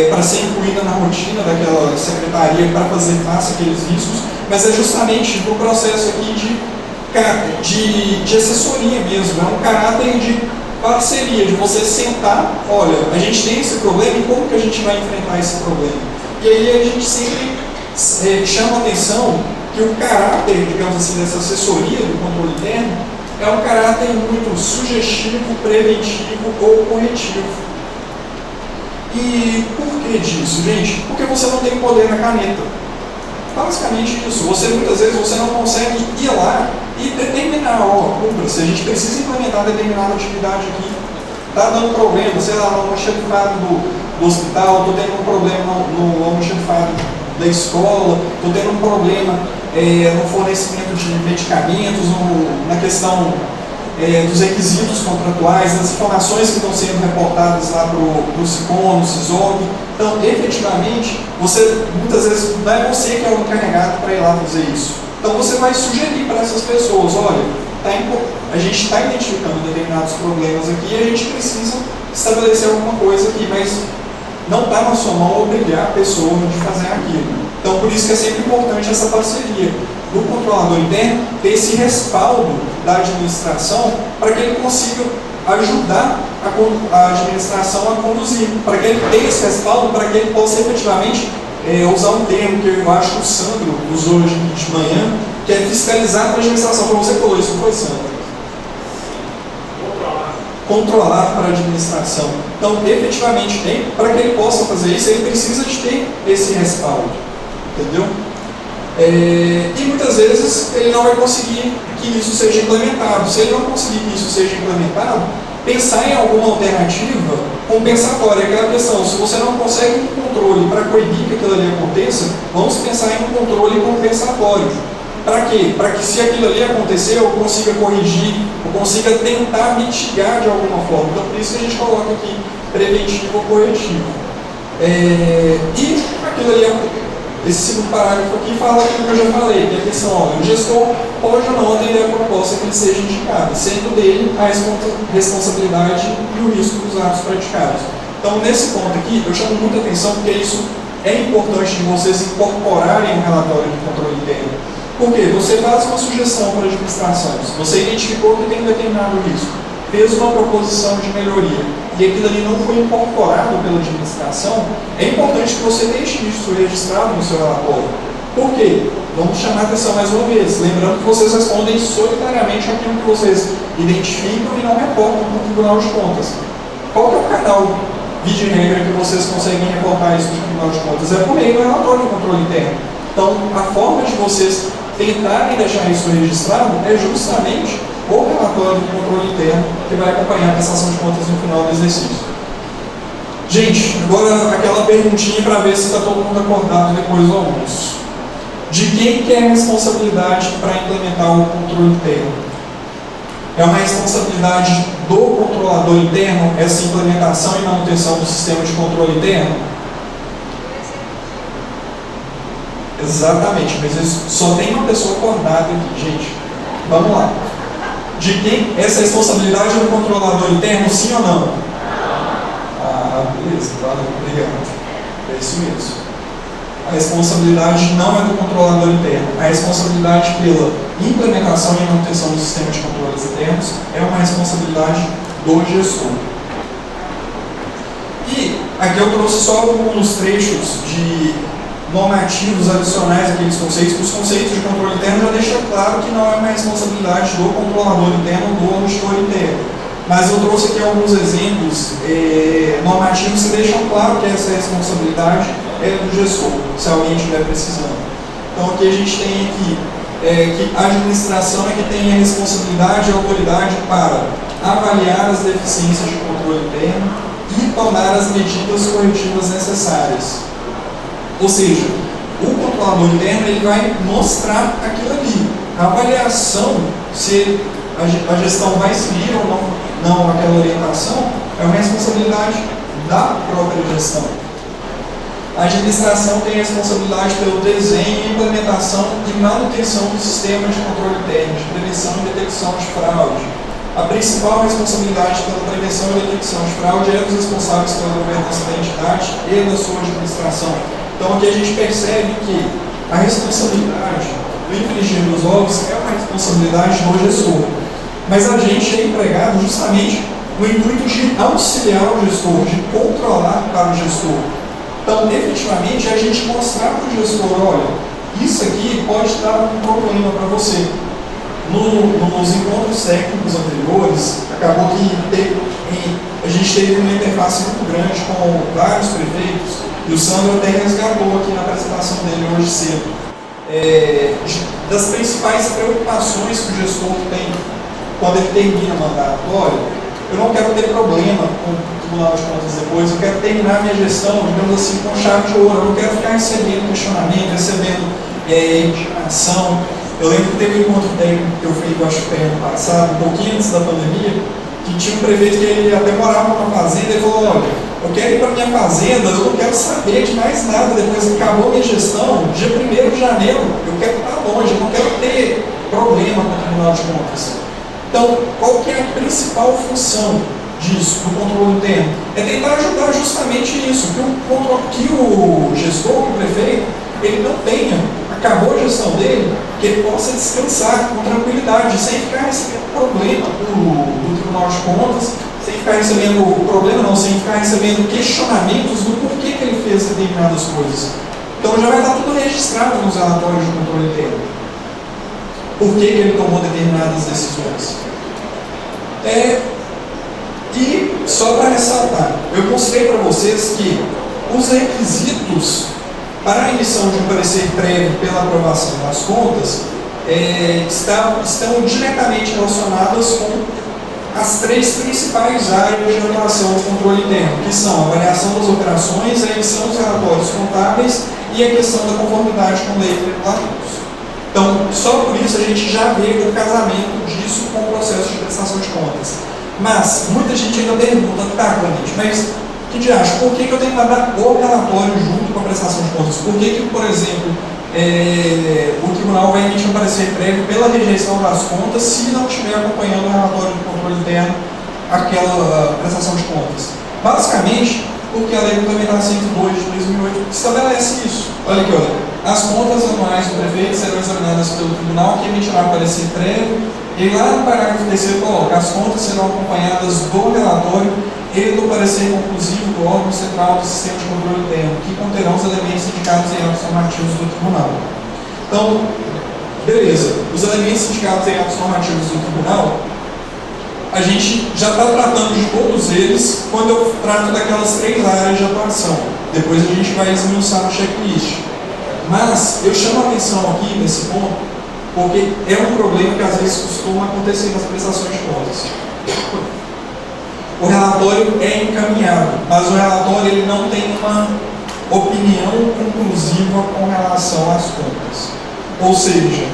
B: para ser incluída na rotina daquela secretaria para fazer face àqueles riscos, mas é justamente no processo aqui de assessoria mesmo, é um caráter de parceria, de você sentar: olha, a gente tem esse problema e como que a gente vai enfrentar esse problema? E aí a gente sempre chama a atenção que o caráter, digamos assim, dessa assessoria do controle interno é um caráter muito sugestivo, preventivo ou corretivo. E por que disso, gente? Porque você não tem poder na caneta. Basicamente isso. Muitas vezes você não consegue ir lá e determinar: cumpra, se a gente precisa implementar determinada atividade aqui, está dando problema, sei lá, no almoxarifado do hospital, estou tendo um problema no almoxarifado da escola, estou tendo um problema no fornecimento de medicamentos, na questão dos requisitos contratuais, das informações que estão sendo reportadas lá para o SICOM, no SISOG. Então, efetivamente, muitas vezes não é você que é o encarregado para ir lá fazer isso. Então, você vai sugerir para essas pessoas: olha, a gente está identificando determinados problemas aqui e a gente precisa estabelecer alguma coisa aqui, mas não está na sua mão obrigar a pessoa de fazer aquilo. Então, por isso que é sempre importante essa parceria do controlador interno, ter esse respaldo da administração para que ele consiga ajudar a administração a conduzir, para que ele tenha esse respaldo, para que ele possa efetivamente usar um termo que eu acho que o Sandro usou hoje de manhã, que é fiscalizar para a administração. Como você falou, isso não foi, Sandro? Controlar para a administração. Então, efetivamente, para que ele possa fazer isso, ele precisa de ter esse respaldo. Entendeu? E muitas vezes ele não vai conseguir que isso seja implementado. Se ele não conseguir que isso seja implementado, pensar em alguma alternativa compensatória. Aquela questão: se você não consegue um controle para coibir que aquilo ali aconteça, vamos pensar em um controle compensatório. Para quê? Para que, se aquilo ali acontecer, eu consiga corrigir, eu consiga tentar mitigar de alguma forma. Então, por isso que a gente coloca aqui preventivo ou corretivo. E aquilo ali, esse segundo parágrafo aqui fala aquilo que eu já falei, que é a questão: olha, o gestor pode ou não atender a proposta que lhe seja indicada, sendo dele a responsabilidade e o risco dos atos praticados. Então, nesse ponto aqui, eu chamo muita atenção, porque isso é importante de vocês incorporarem um relatório de controle interno. Por quê? Você faz uma sugestão para a administração, você identificou que tem um determinado risco, fez uma proposição de melhoria, e aquilo ali não foi incorporado pela administração, é importante que você deixe isso registrado no seu relatório. Por quê? Vamos chamar a atenção mais uma vez, lembrando que vocês respondem solitariamente aquilo que vocês identificam e não reportam para o Tribunal de Contas. Qual que é o canal, via de regra, que vocês conseguem reportar isso para o Tribunal de Contas? É por meio do relatório de controle interno. Então, a forma de vocês tentarem deixar isso registrado é justamente o relatório de controle interno que vai acompanhar a prestação de contas no final do exercício. Gente, agora aquela perguntinha para ver se está todo mundo acordado depois do almoço. De quem que é a responsabilidade para implementar o controle interno? É uma responsabilidade do controlador interno essa implementação e manutenção do sistema de controle interno? Exatamente, mas só tem uma pessoa acordada aqui, gente. Vamos lá. De quem essa responsabilidade do controlador interno, sim ou não? Ah, beleza, valeu, obrigado. É isso mesmo. A responsabilidade não é do controlador interno. A responsabilidade pela implementação e manutenção do sistema de controles internos é uma responsabilidade do gestor. E aqui eu trouxe só alguns trechos de normativos adicionais àqueles conceitos. Os conceitos de controle interno já deixam claro que não é uma responsabilidade do controlador interno ou do auditor interno. Mas eu trouxe aqui alguns exemplos normativos que deixam claro que essa responsabilidade é do gestor, se alguém estiver precisando. Então aqui a gente tem aqui que a administração é que tem a responsabilidade e a autoridade para avaliar as deficiências de controle interno e tomar as medidas corretivas necessárias. Ou seja, o controlador interno ele vai mostrar aquilo ali. A avaliação, se a gestão vai seguir ou não aquela orientação, é uma responsabilidade da própria gestão. A administração tem a responsabilidade pelo desenho e implementação e manutenção do sistema de controle interno, de prevenção e detecção de fraude. A principal responsabilidade pela prevenção e detecção de fraude é dos responsáveis pela governança da entidade e da sua administração. Então aqui a gente percebe que a responsabilidade do infringir dos ovos é uma responsabilidade do gestor. Mas a gente é empregado justamente no intuito de auxiliar o gestor, de controlar para o gestor. Então, efetivamente, a gente mostrar para o gestor, olha, isso aqui pode dar um problema para você. Nos encontros técnicos anteriores, acabou que a gente teve uma interface muito grande com vários prefeitos, e o Sandro até resgatou aqui na apresentação dele hoje cedo, das principais preocupações que o gestor tem quando ele termina o mandato. Olha, eu não quero ter problema com o Tribunal de Contas depois, eu quero terminar minha gestão, digamos assim, com chave de ouro, eu não quero ficar recebendo questionamento, recebendo intimação. Eu lembro que teve um encontro técnico que eu fui, acho que ano passado, um pouquinho antes da pandemia, que tinha um prefeito que ele até morava numa fazenda e falou, olha, eu quero ir para minha fazenda, eu não quero saber de mais nada, depois que acabou minha gestão, dia 1º de janeiro, eu quero estar longe, eu não quero ter problema com o Tribunal de Contas. Então, qual que é a principal função disso, do controle interno? É tentar ajudar justamente isso, que o gestor, que o prefeito, ele não tenha, acabou a gestão dele, que ele possa descansar com tranquilidade, sem ficar recebendo problema do Tribunal de Contas, sem ficar recebendo questionamentos do porquê que ele fez determinadas coisas. Então já vai estar tudo registrado nos relatórios de controle interno. Por que ele tomou determinadas decisões. E só para ressaltar, eu mostrei para vocês que os requisitos para a emissão de um parecer prévio pela aprovação das contas estão diretamente relacionadas com as 3 principais áreas de atuação do controle interno, que são a avaliação das operações, a emissão dos relatórios contábeis e a questão da conformidade com lei e regulamentos. Então, só por isso a gente já vê o casamento disso com o processo de prestação de contas. Mas, muita gente ainda pergunta, tá, Clemente, mas que diacho, por que eu tenho que mandar o relatório junto com a prestação de contas? Por que, por exemplo, o tribunal vai emitir um parecer prévio pela rejeição das contas se não estiver acompanhando o relatório de controle interno aquela prestação de contas? Basicamente, porque a Lei Complementar 102 de 2008 estabelece isso. Olha aqui, olha. As contas anuais do prefeito serão examinadas pelo tribunal, que emitirá parecer prévio, e lá no parágrafo 3º coloca: as contas serão acompanhadas do relatório e do parecer conclusivo do órgão central do sistema de controle interno, que conterão os elementos indicados em atos normativos do tribunal. Então, beleza, os elementos indicados em atos normativos do tribunal, a gente já está tratando de todos eles quando eu trato daquelas 3 áreas de atuação. Depois a gente vai esmiuçar no checklist. Mas eu chamo a atenção aqui nesse ponto, porque é um problema que às vezes costuma acontecer nas prestações de contas. O relatório é encaminhado, mas o relatório ele não tem uma opinião conclusiva com relação às contas. Ou seja,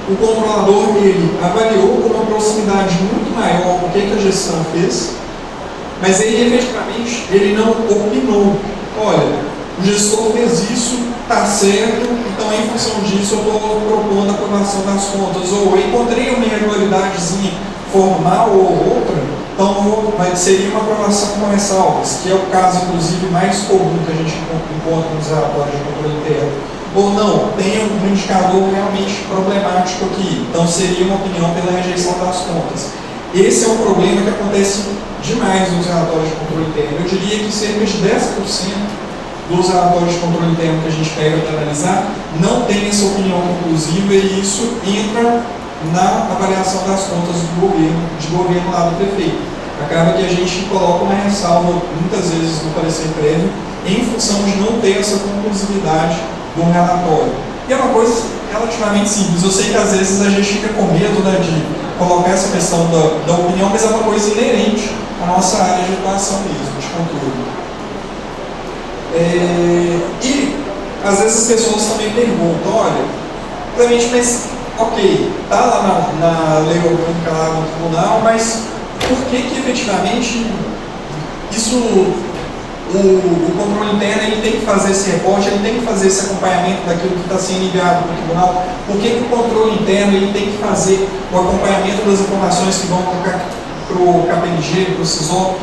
B: o controlador ele avaliou com uma proximidade muito maior o que a gestão fez, mas ele efetivamente ele não opinou. Olha, o gestor fez isso, está certo, então em função disso eu estou propondo a aprovação das contas, ou eu encontrei uma irregularidadezinha formal ou outra, Então, seria uma aprovação com ressalvas, que é o caso, inclusive, mais comum que a gente encontra nos relatórios de controle interno. Ou não, tem um indicador realmente problemático aqui, então seria uma opinião pela rejeição das contas. Esse é um problema que acontece demais nos relatórios de controle interno. Eu diria que cerca de 10% dos relatórios de controle interno que a gente pega para analisar não tem essa opinião conclusiva, e isso entra na avaliação das contas de governo lá do prefeito. Acaba que a gente coloca uma ressalva, muitas vezes no parecer prévio, em função de não ter essa conclusividade do relatório. E é uma coisa relativamente simples. Eu sei que às vezes a gente fica com medo, né, de colocar essa questão da opinião, mas é uma coisa inerente à nossa área de atuação mesmo, de controle. E às vezes as pessoas também perguntam, olha, realmente, mas ok, está lá na lei orgânica lá no tribunal, mas por que efetivamente isso, o controle interno, ele tem que fazer esse reporte, ele tem que fazer esse acompanhamento daquilo que está sendo enviado para o tribunal? Por que o controle interno, ele tem que fazer o acompanhamento das informações que vão para o KPMG, para o CISO?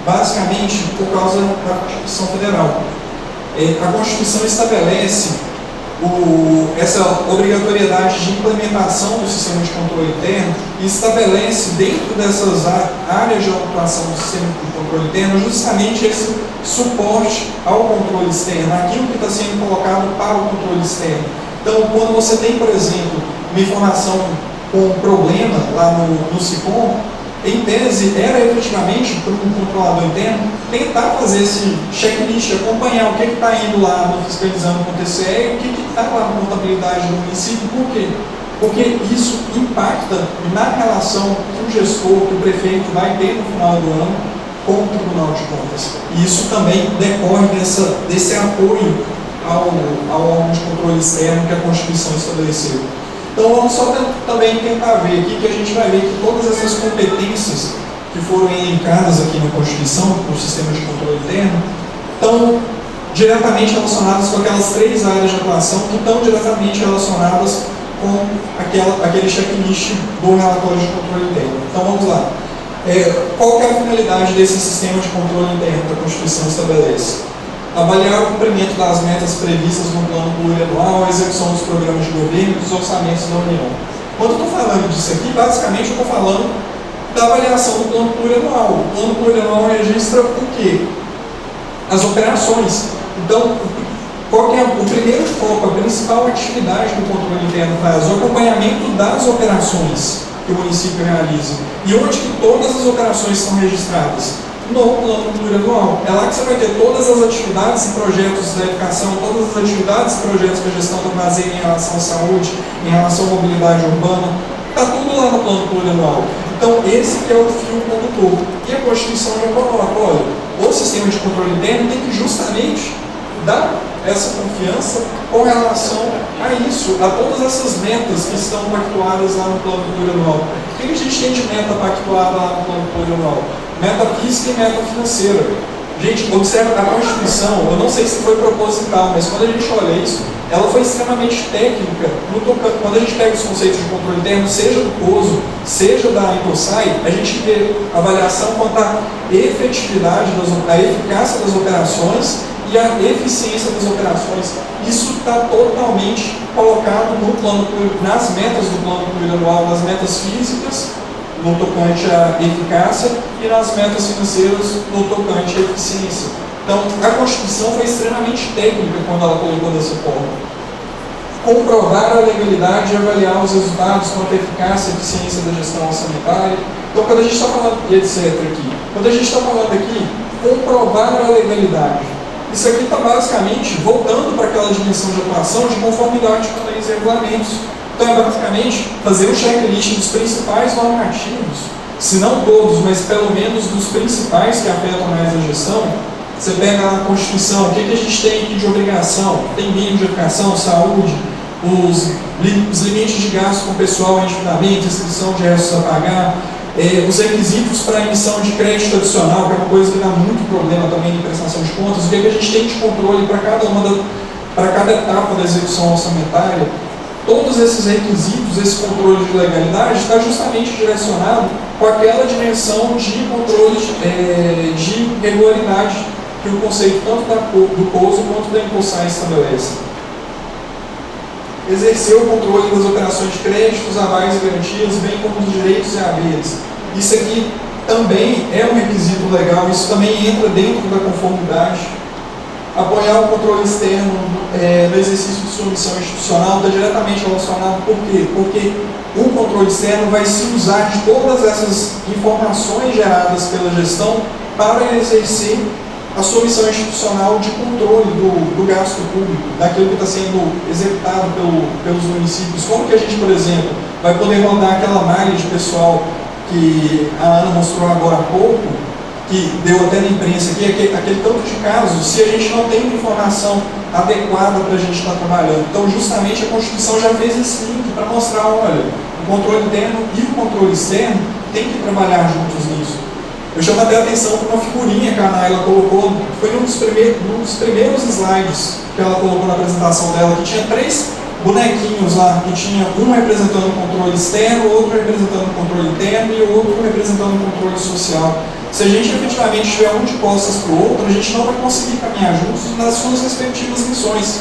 B: Basicamente por causa da Constituição Federal. A Constituição estabelece essa obrigatoriedade de implementação do sistema de controle interno e estabelece dentro dessas áreas de atuação do sistema de controle interno justamente esse suporte ao controle externo, aquilo que está sendo colocado para o controle externo. Então, quando você tem, por exemplo, uma informação com um problema lá no SICOM, em tese, era efetivamente para um controlador interno tentar fazer esse checklist, acompanhar o que está indo lá no fiscalizando com o TCE e o que está lá na contabilidade do município. Por quê? Porque isso impacta na relação que o gestor, que o prefeito vai ter no final do ano com o Tribunal de Contas. E isso também decorre desse apoio ao órgão de controle externo que a Constituição estabeleceu. Então vamos só também tentar ver aqui, que a gente vai ver que todas essas competências que foram elencadas aqui na Constituição, no sistema de controle interno, estão diretamente relacionadas com aquelas 3 áreas de atuação que estão diretamente relacionadas com aquele checklist do relatório de controle interno. Então vamos lá. Qual que é a finalidade desse sistema de controle interno que a Constituição estabelece? Avaliar o cumprimento das metas previstas no plano plurianual, a execução dos programas de governo e dos orçamentos da União. Quando eu estou falando disso aqui, basicamente eu estou falando da avaliação do plano plurianual. O plano plurianual registra o quê? As operações. Então, qual que é o primeiro foco, a principal atividade que o controle interno faz? O acompanhamento das operações que o município realiza. E onde que todas as operações são registradas? No plano plurianual. É lá que você vai ter todas as atividades e projetos da educação, todas as atividades e projetos que a gestão está fazendo em relação à saúde, em relação à mobilidade urbana. Está tudo lá no plano plurianual. Então, esse que é o fio condutor. E a Constituição já coloca, olha, o sistema de controle interno tem que justamente dar essa confiança com relação a isso, a todas essas metas que estão pactuadas lá no plano plurianual. O que a gente tem de meta pactuada lá no plano plurianual? Meta física e meta financeira. Gente, observa a Constituição, eu não sei se foi proposital, mas quando a gente olha isso, ela foi extremamente técnica. Quando a gente pega os conceitos de controle interno, seja do COSO, seja da INCOSAI, a gente vê avaliação quanto à efetividade, a eficácia das operações e a eficiência das operações. Isso está totalmente colocado nas metas do plano plurianual, nas metas físicas, no tocante à eficácia, e nas metas financeiras, no tocante à eficiência. Então, a Constituição foi extremamente técnica quando ela colocou dessa forma. Comprovar a legalidade e avaliar os resultados quanto à eficácia e eficiência da gestão orçamentária. Então, quando a gente está falando, e etc. aqui, quando a gente está falando aqui, comprovar a legalidade. Isso aqui está basicamente voltando para aquela dimensão de atuação de conformidade com leis e regulamentos. Então, é basicamente fazer um checklist dos principais normativos, se não todos, mas pelo menos dos principais que afetam mais a gestão. Você pega a Constituição, o que a gente tem aqui de obrigação? Tem mínimo de educação, saúde, os limites de gasto com pessoal em endividamento, inscrição de restos a pagar, os requisitos para emissão de crédito adicional, que é uma coisa que dá muito problema também em prestação de contas, o que a gente tem de controle para cada etapa da execução orçamentária. Todos esses requisitos, esse controle de legalidade está justamente direcionado com aquela dimensão de controle de regularidade que o conceito tanto do COSO quanto da InfoSci estabelece. Exercer o controle das operações de créditos, avais e garantias, bem como dos direitos e haveres. Isso aqui também é um requisito legal, isso também entra dentro da conformidade. Apoiar o controle externo no exercício de sua missão institucional está diretamente relacionado. Por quê? Porque o controle externo vai se usar de todas essas informações geradas pela gestão para exercer a sua missão institucional de controle do gasto público, daquilo que está sendo executado pelos municípios. Como que a gente, por exemplo, vai poder rodar aquela malha de pessoal que a Ana mostrou agora há pouco, que deu até na imprensa aqui, aquele tanto de casos, se a gente não tem uma informação adequada para a gente estar trabalhando. Então, justamente, a Constituição já fez esse link para mostrar, olha, o controle interno e o controle externo têm que trabalhar juntos nisso. Eu chamo até a atenção para uma figurinha que a Naila colocou, foi um dos primeiros slides que ela colocou na apresentação dela, que tinha 3 bonequinhos lá, que tinha um representando o controle externo, outro representando o controle interno e outro representando o controle social. Se a gente efetivamente tiver um de costas para o outro, a gente não vai conseguir caminhar juntos nas suas respectivas missões.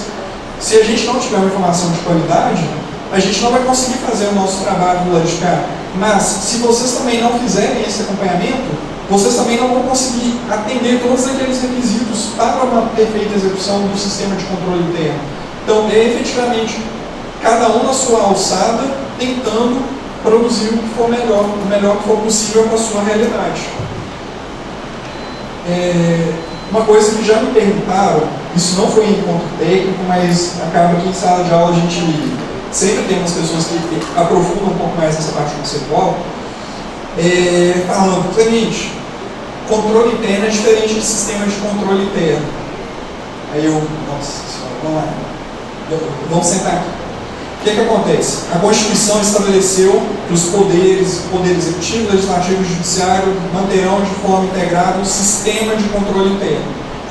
B: Se a gente não tiver uma informação de qualidade, a gente não vai conseguir fazer o nosso trabalho do lado de cá. Mas, se vocês também não fizerem esse acompanhamento, vocês também não vão conseguir atender todos aqueles requisitos para uma perfeita execução do sistema de controle interno. Então, é efetivamente cada um na sua alçada, tentando produzir o que for melhor, o melhor que for possível para a sua realidade. Uma coisa que já me perguntaram, isso não foi em encontro técnico, mas acaba que em sala de aula a gente sempre tem umas pessoas que aprofundam um pouco mais nessa parte conceitual, falando, Clemente, controle interno é diferente de sistema de controle interno. Aí eu, nossa senhora, vamos lá. Vamos sentar aqui. O que acontece? A Constituição estabeleceu que os poderes, poder executivo, legislativo e judiciário, manterão de forma integrada um sistema de controle interno.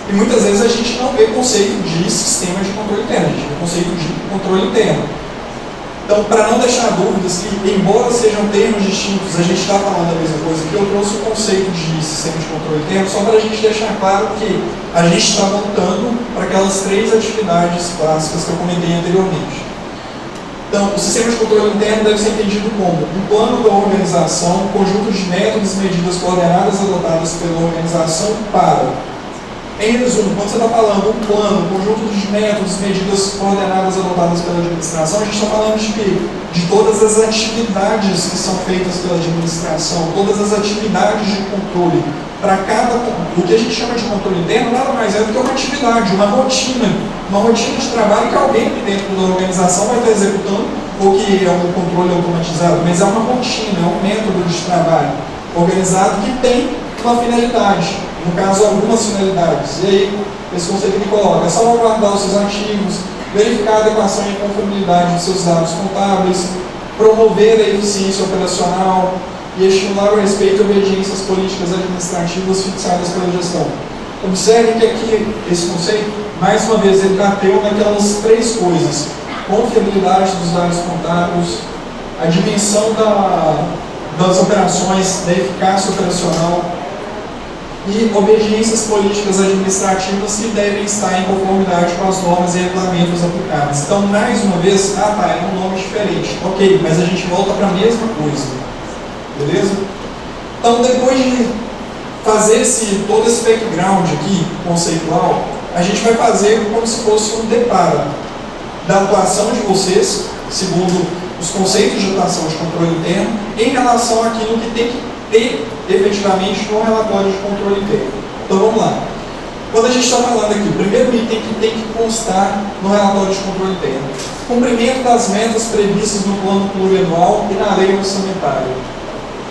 B: E muitas vezes a gente não vê conceito de sistema de controle interno, a gente vê conceito de controle interno. Então, para não deixar dúvidas que, embora sejam termos distintos, a gente está falando a mesma coisa, que eu trouxe o conceito de sistema de controle interno, só para a gente deixar claro que a gente está voltando para aquelas 3 atividades clássicas que eu comentei anteriormente. Então, o sistema de controle interno deve ser entendido como um plano da organização, um conjunto de métodos e medidas coordenadas adotadas pela organização para... Em resumo, quando você está falando um plano, um conjunto de métodos, medidas coordenadas adotadas pela administração, a gente está falando de quê? De todas as atividades que são feitas pela administração, todas as atividades de controle. Para cada... O que a gente chama de controle interno nada mais é do que uma atividade, uma rotina de trabalho que alguém dentro da organização vai estar executando, ou que é um controle automatizado, mas é uma rotina, é um método de trabalho organizado que tem uma finalidade. No caso, algumas finalidades. E aí, esse conceito que coloca: salvaguardar os seus ativos, verificar a adequação e conformidade dos seus dados contábeis, promover a eficiência operacional e estimular o respeito e obediência às políticas administrativas fixadas pela gestão. Observe que aqui, esse conceito, mais uma vez, ele bateu naquelas 3 coisas: confiabilidade dos dados contábeis, a dimensão das operações, da eficácia operacional, e obediências políticas administrativas que devem estar em conformidade com as normas e regulamentos aplicados. Então, mais uma vez, é um nome diferente. Ok, mas a gente volta para a mesma coisa. Beleza? Então, depois de fazer todo esse background aqui, conceitual, a gente vai fazer como se fosse um deparo da atuação de vocês, segundo os conceitos de atuação de controle interno, em relação àquilo que tem que ter efetivamente no relatório de controle interno. Então vamos lá. Quando a gente está falando aqui, o primeiro item que tem que constar no relatório de controle interno: cumprimento das metas previstas no plano plurianual e na lei orçamentária.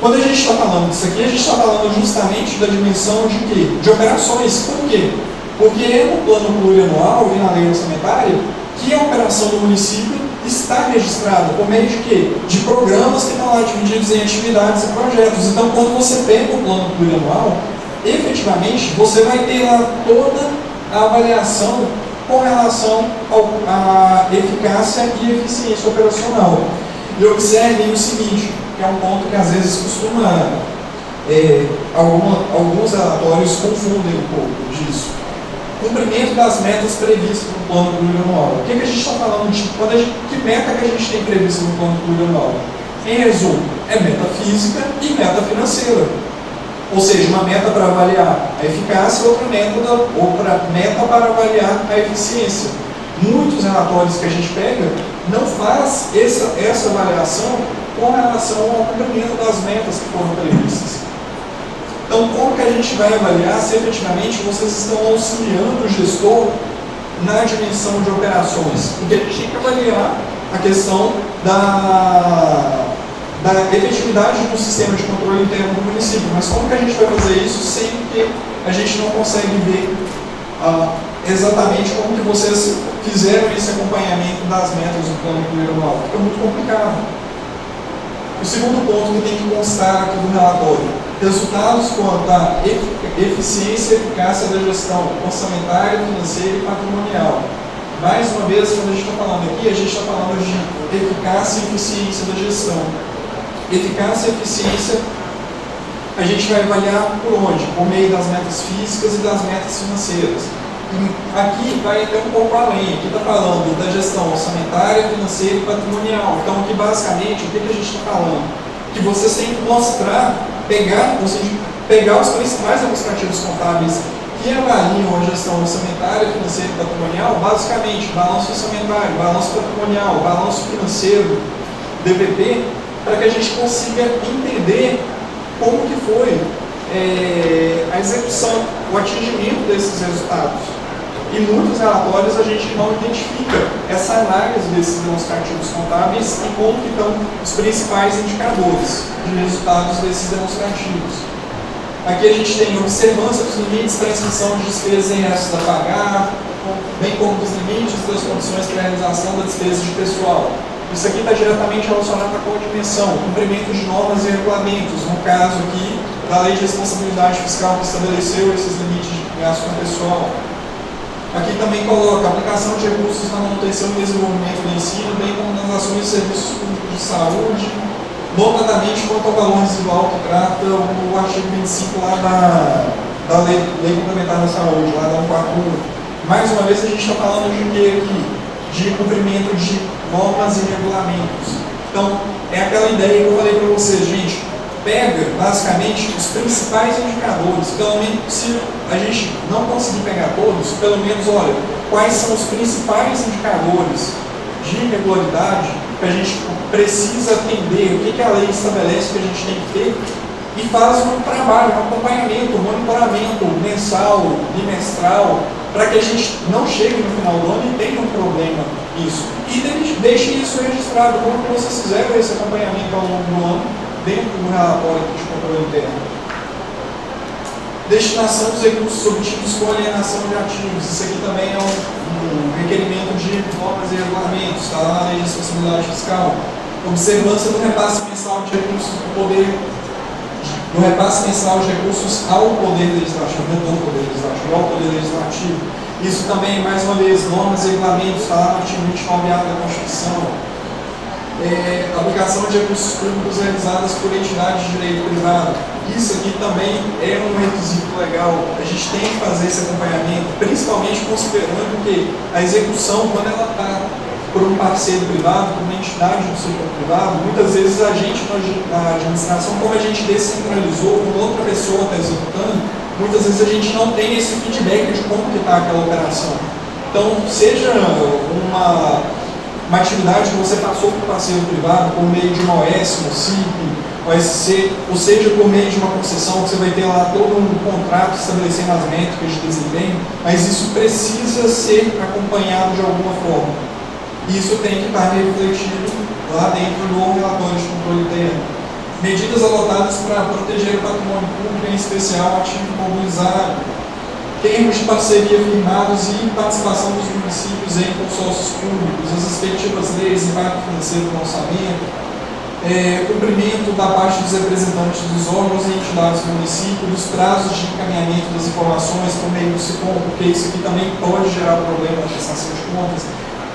B: Quando a gente está falando disso aqui, a gente está falando justamente da dimensão de quê? De operações. Por quê? Porque é no plano plurianual e na lei orçamentária que a operação do município está registrada por meio de quê? De programas que estão lá divididos em atividades e projetos. Então, quando você pega o plano plurianual, efetivamente, você vai ter lá toda a avaliação com relação à eficácia e eficiência operacional. E observem o seguinte: que é um ponto que às vezes costuma, alguns relatórios confundem um pouco disso. Cumprimento das metas previstas no plano plurianual. O que a gente está falando de que meta que a gente tem prevista no plano plurianual? Em resumo, é meta física e meta financeira. Ou seja, uma meta para avaliar a eficácia e outra meta para avaliar a eficiência. Muitos relatórios que a gente pega não faz essa avaliação com relação ao cumprimento das metas que foram previstas. Então, como que a gente vai avaliar se efetivamente vocês estão auxiliando o gestor na dimensão de operações? Porque a gente tem que avaliar a questão da efetividade do sistema de controle interno do município. Mas como que a gente vai fazer isso sem que a gente não consegue ver exatamente como que vocês fizeram esse acompanhamento das metas do plano plurianual? Fica muito complicado. O segundo ponto que tem que constar aqui do relatório: resultados quanto à eficiência e eficácia da gestão orçamentária, financeira e patrimonial. Mais uma vez, quando a gente está falando aqui, a gente está falando de eficácia e eficiência da gestão. Eficácia e eficiência a gente vai avaliar por onde? Por meio das metas físicas e das metas financeiras. E aqui vai até um pouco além, aqui está falando da gestão orçamentária, financeira e patrimonial. Então aqui basicamente, o que a gente está falando? Que vocês têm que mostrar, pegar os principais demonstrativos contábeis que avaliam a gestão orçamentária, financeira e patrimonial, basicamente balanço orçamentário, balanço patrimonial, balanço financeiro, DPP, para que a gente consiga entender como que foi a execução, o atingimento desses resultados. E muitos relatórios a gente não identifica essa análise desses demonstrativos contábeis e como que estão os principais indicadores de resultados desses demonstrativos. Aqui a gente tem observância dos limites para inscrição de despesas em restos a pagar, bem como dos limites das condições para a realização da despesa de pessoal. Isso aqui está diretamente relacionado com a dimensão, cumprimento de normas e regulamentos, no caso aqui da Lei de Responsabilidade Fiscal que estabeleceu esses limites de gasto com pessoal. Aqui também coloca a aplicação de recursos na manutenção e desenvolvimento do ensino, bem como nas ações e serviços públicos de saúde, notadamente quanto ao valor residual que trata o artigo 25 lá da Lei Complementar da Saúde, lá da 141. Mais uma vez a gente está falando de quê aqui? De cumprimento de normas e regulamentos. Então, é aquela ideia que eu falei para vocês, gente, pega basicamente os principais indicadores, pelo menos se a gente não conseguir pegar todos, pelo menos, olha, quais são os principais indicadores de irregularidade que a gente precisa atender, o que a lei estabelece que a gente tem que ter, e faz um trabalho, um acompanhamento, um monitoramento mensal, bimestral, para que a gente não chegue no final do ano e tenha um problema nisso. E deixe isso registrado, como vocês fizeram esse acompanhamento ao longo do ano, dentro do relatório de controle interno. Destinação dos recursos obtidos com alienação de ativos. Isso aqui também é um requerimento de normas e regulamentos, está lá na Lei de Responsabilidade Fiscal. Observância do repasse mensal de recursos do poder, do repasse mensal de recursos ao Poder Legislativo, não do Poder Legislativo, ao Poder Legislativo. Isso também, mais uma vez, normas e regulamentos, está lá no artigo 29A da Constituição. Aplicação de recursos públicos realizadas por entidades de direito privado. Isso aqui também é um requisito legal. A gente tem que fazer esse acompanhamento, principalmente considerando que a execução, quando ela está por um parceiro privado, por uma entidade do setor privado, muitas vezes a gente, na administração, como a gente descentralizou, como outra pessoa está executando, muitas vezes a gente não tem esse feedback de como está aquela operação. Então, seja uma atividade que você passou para o parceiro privado por meio de uma OS, um CIP, OSC, ou seja, por meio de uma concessão, que você vai ter lá todo um contrato estabelecendo as métricas de desempenho, mas isso precisa ser acompanhado de alguma forma. Isso tem que estar refletido lá dentro do relatório de controle interno. Medidas adotadas para proteger o patrimônio público, em especial ativo imobilizado, termos de parceria firmados e participação dos municípios em consórcios públicos, as respectivas leis, impacto financeiro do orçamento, cumprimento da parte dos representantes dos órgãos e entidades do município, dos prazos de encaminhamento das informações por meio do SICOM, porque isso aqui também pode gerar problema na prestação de contas.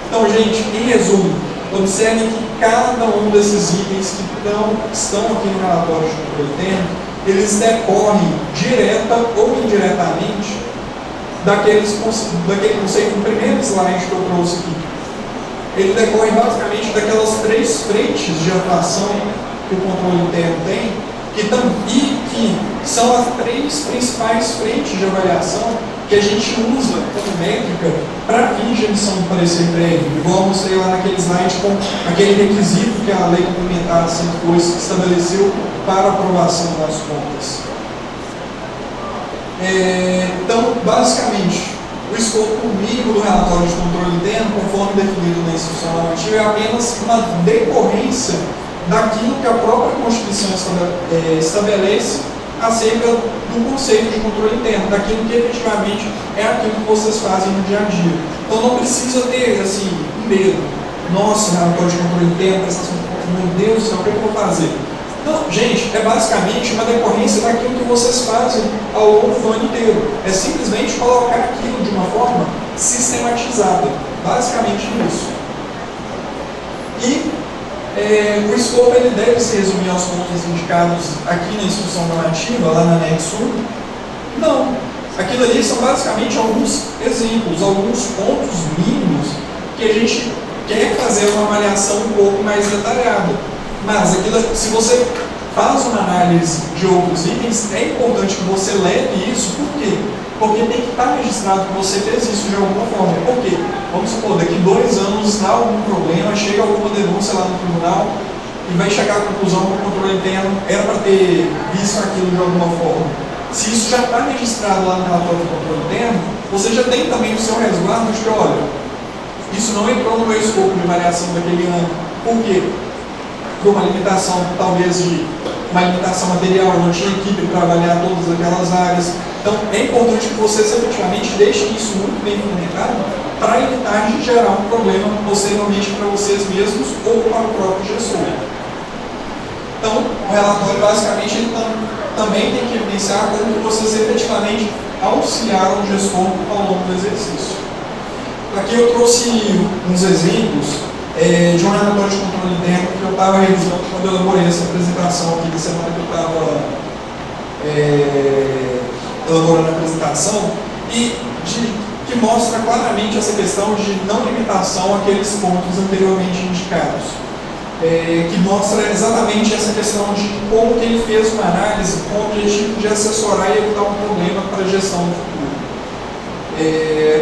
B: Então, gente, em resumo, Observe que cada um desses itens que estão aqui no relatório de controle interno, eles decorrem direta ou indiretamente daquele conceito, no primeiro slide que eu trouxe aqui. Ele decorre basicamente daquelas 3 frentes de atuação que o controle interno tem, que são as 3 principais frentes de avaliação que a gente usa como métrica para fins de emissão do parecer prévio. Igual eu mostrei lá naquele slide com aquele requisito que a Lei Complementar 102 estabeleceu para aprovação das contas. Então, basicamente, o escopo mínimo do relatório de controle interno, conforme definido na instrução normativa, é apenas uma decorrência daquilo que a própria Constituição estabelece acerca do conceito de controle interno, daquilo que efetivamente é aquilo que vocês fazem no dia a dia. Então não precisa ter assim, medo. Nossa, relatório de controle interno, prestação de contas, meu Deus do céu, o que eu vou fazer? Não, gente, é basicamente uma decorrência daquilo que vocês fazem ao longo do ano inteiro. É simplesmente colocar aquilo de uma forma sistematizada. Basicamente isso. E o escopo ele deve se resumir aos pontos indicados aqui na instrução normativa, lá na anexo 1? Não. Aquilo ali são basicamente alguns exemplos, alguns pontos mínimos que a gente quer fazer uma avaliação um pouco mais detalhada. Mas aquilo, se você faz uma análise de outros itens, é importante que você leve isso. Por quê? Porque tem que estar registrado que você fez isso de alguma forma. Por quê? Vamos supor, daqui 2 anos dá algum problema, chega alguma denúncia lá no tribunal e vai chegar à conclusão que o controle interno era para ter visto aquilo de alguma forma. Se isso já está registrado lá no relatório do controle interno, você já tem também o seu resguardo de que, olha, isso não entrou no meu escopo de variação daquele ano. Por quê? Por uma limitação, talvez, de uma limitação material, eu não tinha equipe para avaliar todas aquelas áreas. Então, é importante que vocês efetivamente deixem isso muito bem fundamentado para evitar de gerar um problema posteriormente para vocês mesmos ou para o próprio gestor. Então, o relatório, basicamente, ele também tem que evidenciar como que vocês efetivamente auxiliaram o gestor ao longo do exercício. Aqui eu trouxe uns exemplos de um relatório de controle interno que eu estava revisando quando eu elaborei essa apresentação aqui da semana que eu estava elaborando a apresentação, e que mostra claramente essa questão de não limitação àqueles pontos anteriormente indicados. Que mostra exatamente essa questão de como que ele fez uma análise com o objetivo de assessorar e evitar um problema para a gestão do futuro.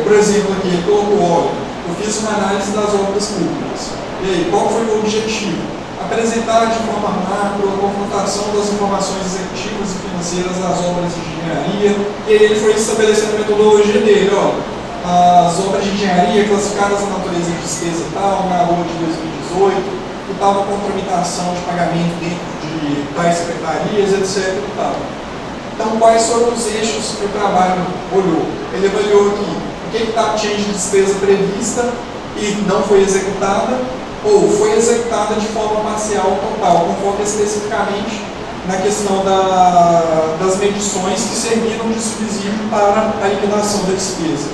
B: Por exemplo, aqui, ele colocou, olha, eu fiz uma análise das obras públicas. E aí, qual foi o objetivo? Apresentar de forma macro a confrontação das informações executivas e financeiras das obras de engenharia. E aí ele foi estabelecendo a metodologia dele, olha, as obras de engenharia classificadas na natureza de despesa tal, na rua de 2018, que estava com tramitação de pagamento dentro de tais secretarias, etc. E tal. Então, quais foram os eixos que o trabalho olhou? Ele avaliou aqui o que tinha de despesa prevista e não foi executada, ou foi executada de forma parcial ou total, conforme especificamente na questão das medições que serviram de subsídio para a liquidação da despesa.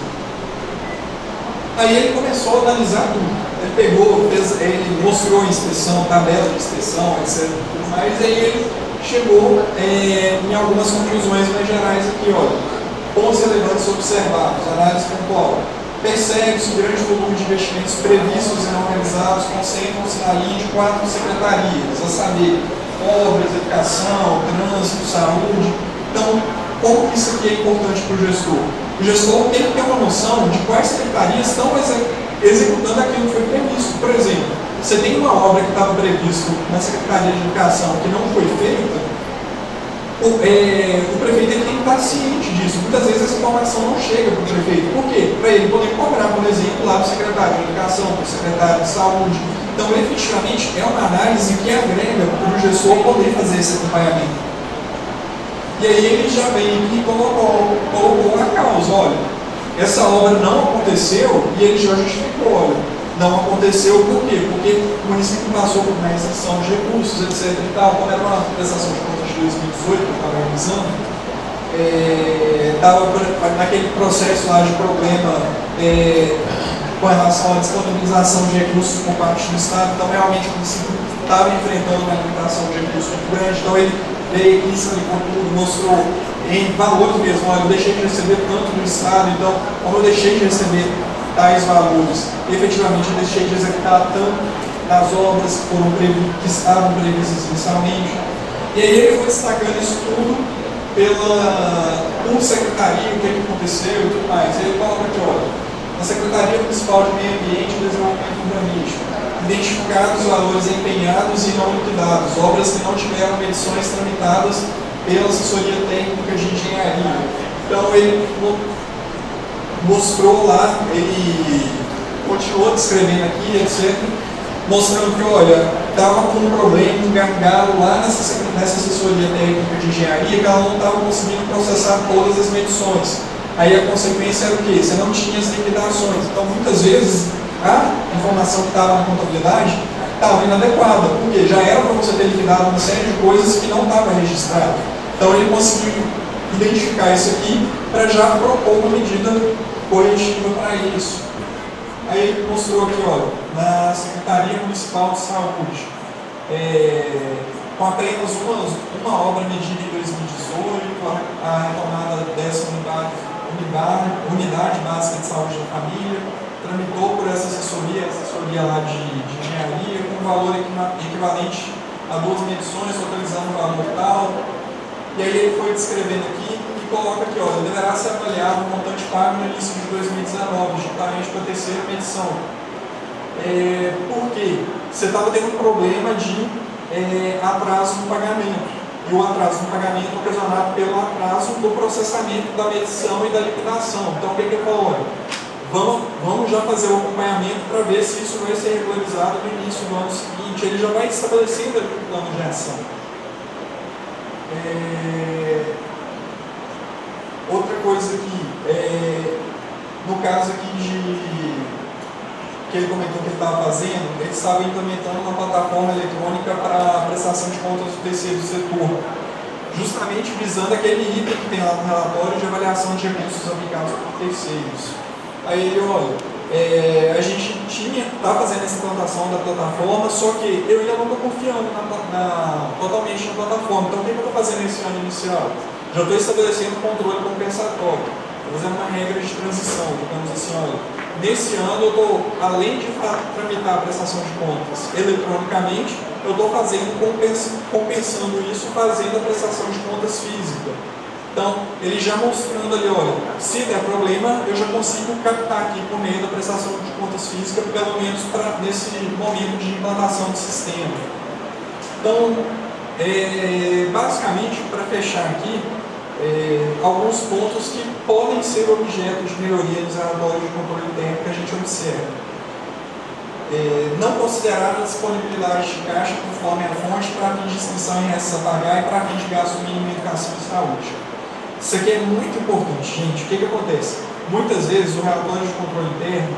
B: Aí ele começou a analisar tudo. Ele pegou, ele mostrou a inspeção, tabela de inspeção, etc. Mas aí ele chegou em algumas conclusões mais gerais aqui, olha. Pontos relevantes observados, análise pontual. Percebe-se o grande volume de investimentos previstos e não realizados, concentram-se na linha de 4 secretarias, a saber, obras, educação, trânsito, saúde. Então, como que isso aqui é importante para o gestor? O gestor tem que ter uma noção de quais secretarias estão executando aquilo que foi previsto. Por exemplo, você tem uma obra que estava prevista na Secretaria de Educação que não foi feita, o prefeito ele tem que estar ciente disso. Muitas vezes essa informação não chega para o prefeito. Por quê? Para ele poder cobrar, por exemplo, lá do secretário de Educação, do secretário de Saúde. Então, efetivamente, é uma análise que agrega para o gestor poder fazer esse acompanhamento. E aí ele já veio aqui e colocou a causa. Olha, essa obra não aconteceu e ele já justificou. Olha, não aconteceu por quê? Porque o município passou por uma restrição de recursos, etc. E tal. Quando era uma prestação de contas de 2018, que eu estava revisando, estava naquele processo lá de problema com relação à disponibilização de recursos por parte do Estado. Então, realmente, o município estava enfrentando uma limitação de recursos muito grande. Então, ele veio aqui, explicou tudo, mostrou em valores mesmo. Olha, eu deixei de receber tanto do Estado, então, como eu deixei de receber tais valores, efetivamente, eu deixei de executar tanto das obras que estavam previstas inicialmente. E aí ele foi destacando isso tudo por secretaria, o que aconteceu e tudo mais. Ele coloca aqui, olha, na Secretaria Municipal de Meio Ambiente e Desenvolvimento Urbanístico, identificados os valores empenhados e não liquidados, obras que não tiveram medições tramitadas pela assessoria técnica de engenharia. Então ele mostrou lá, ele continuou descrevendo aqui, etc., mostrando que, olha, estava com um problema, um gargalo lá nessa assessoria técnica de engenharia, que ela não estava conseguindo processar todas as medições. Aí a consequência era o quê? Você não tinha as liquidações. Então, muitas vezes, a informação que estava na contabilidade estava inadequada, porque já era para você ter liquidado uma série de coisas que não estava registrado. Então, ele conseguiu identificar isso aqui para já propor uma medida corretiva para isso. Aí ele mostrou aqui, olha, na Secretaria Municipal de Saúde, com apenas uma obra medida em 2018, a retomada da 10ª unidade básica de saúde da família, tramitou por essa assessoria lá de engenharia, com um valor equivalente a 2 medições, totalizando um valor tal. E aí ele foi descrevendo aqui e coloca aqui, olha, deverá ser avaliado o montante pago no início de 2019, juntamente com a terceira medição. Por quê? Você estava tendo um problema de atraso no pagamento. E o atraso no pagamento ocasionado pelo atraso do processamento da medição e da liquidação. Então, o que ele falou? Olha, vamos já fazer o acompanhamento para ver se isso vai ser regularizado no início do ano seguinte. Ele já vai estabelecendo aqui o plano de ação. Outra coisa aqui, no caso aqui que ele comentou que ele estava fazendo, ele estava implementando uma plataforma eletrônica para a prestação de contas do terceiro setor, justamente visando aquele item que tem lá no relatório de avaliação de recursos aplicados por terceiros. Aí ele, olha, a gente está fazendo essa implantação da plataforma, só que eu ainda não estou confiando totalmente na plataforma. Então, o que eu estou fazendo nesse ano inicial? Já estou estabelecendo controle compensatório, estou fazendo uma regra de transição, digamos assim, olha, nesse ano eu estou, além de tramitar a prestação de contas eletronicamente, eu estou compensando isso, fazendo a prestação de contas física. Então, ele já mostrando ali, olha, se der problema, eu já consigo captar aqui por meio da prestação de contas física, pelo menos nesse momento de implantação do sistema. Então, basicamente, para fechar aqui, alguns pontos que podem ser objeto de melhoria nos relatórios de controle interno que a gente observa. Não considerar a disponibilidade de caixa conforme a fonte para fins de inscrição em restos a pagar e para fins de gasto mínimo em educação e saúde. Isso aqui é muito importante, gente. O que acontece? Muitas vezes o relatório de controle interno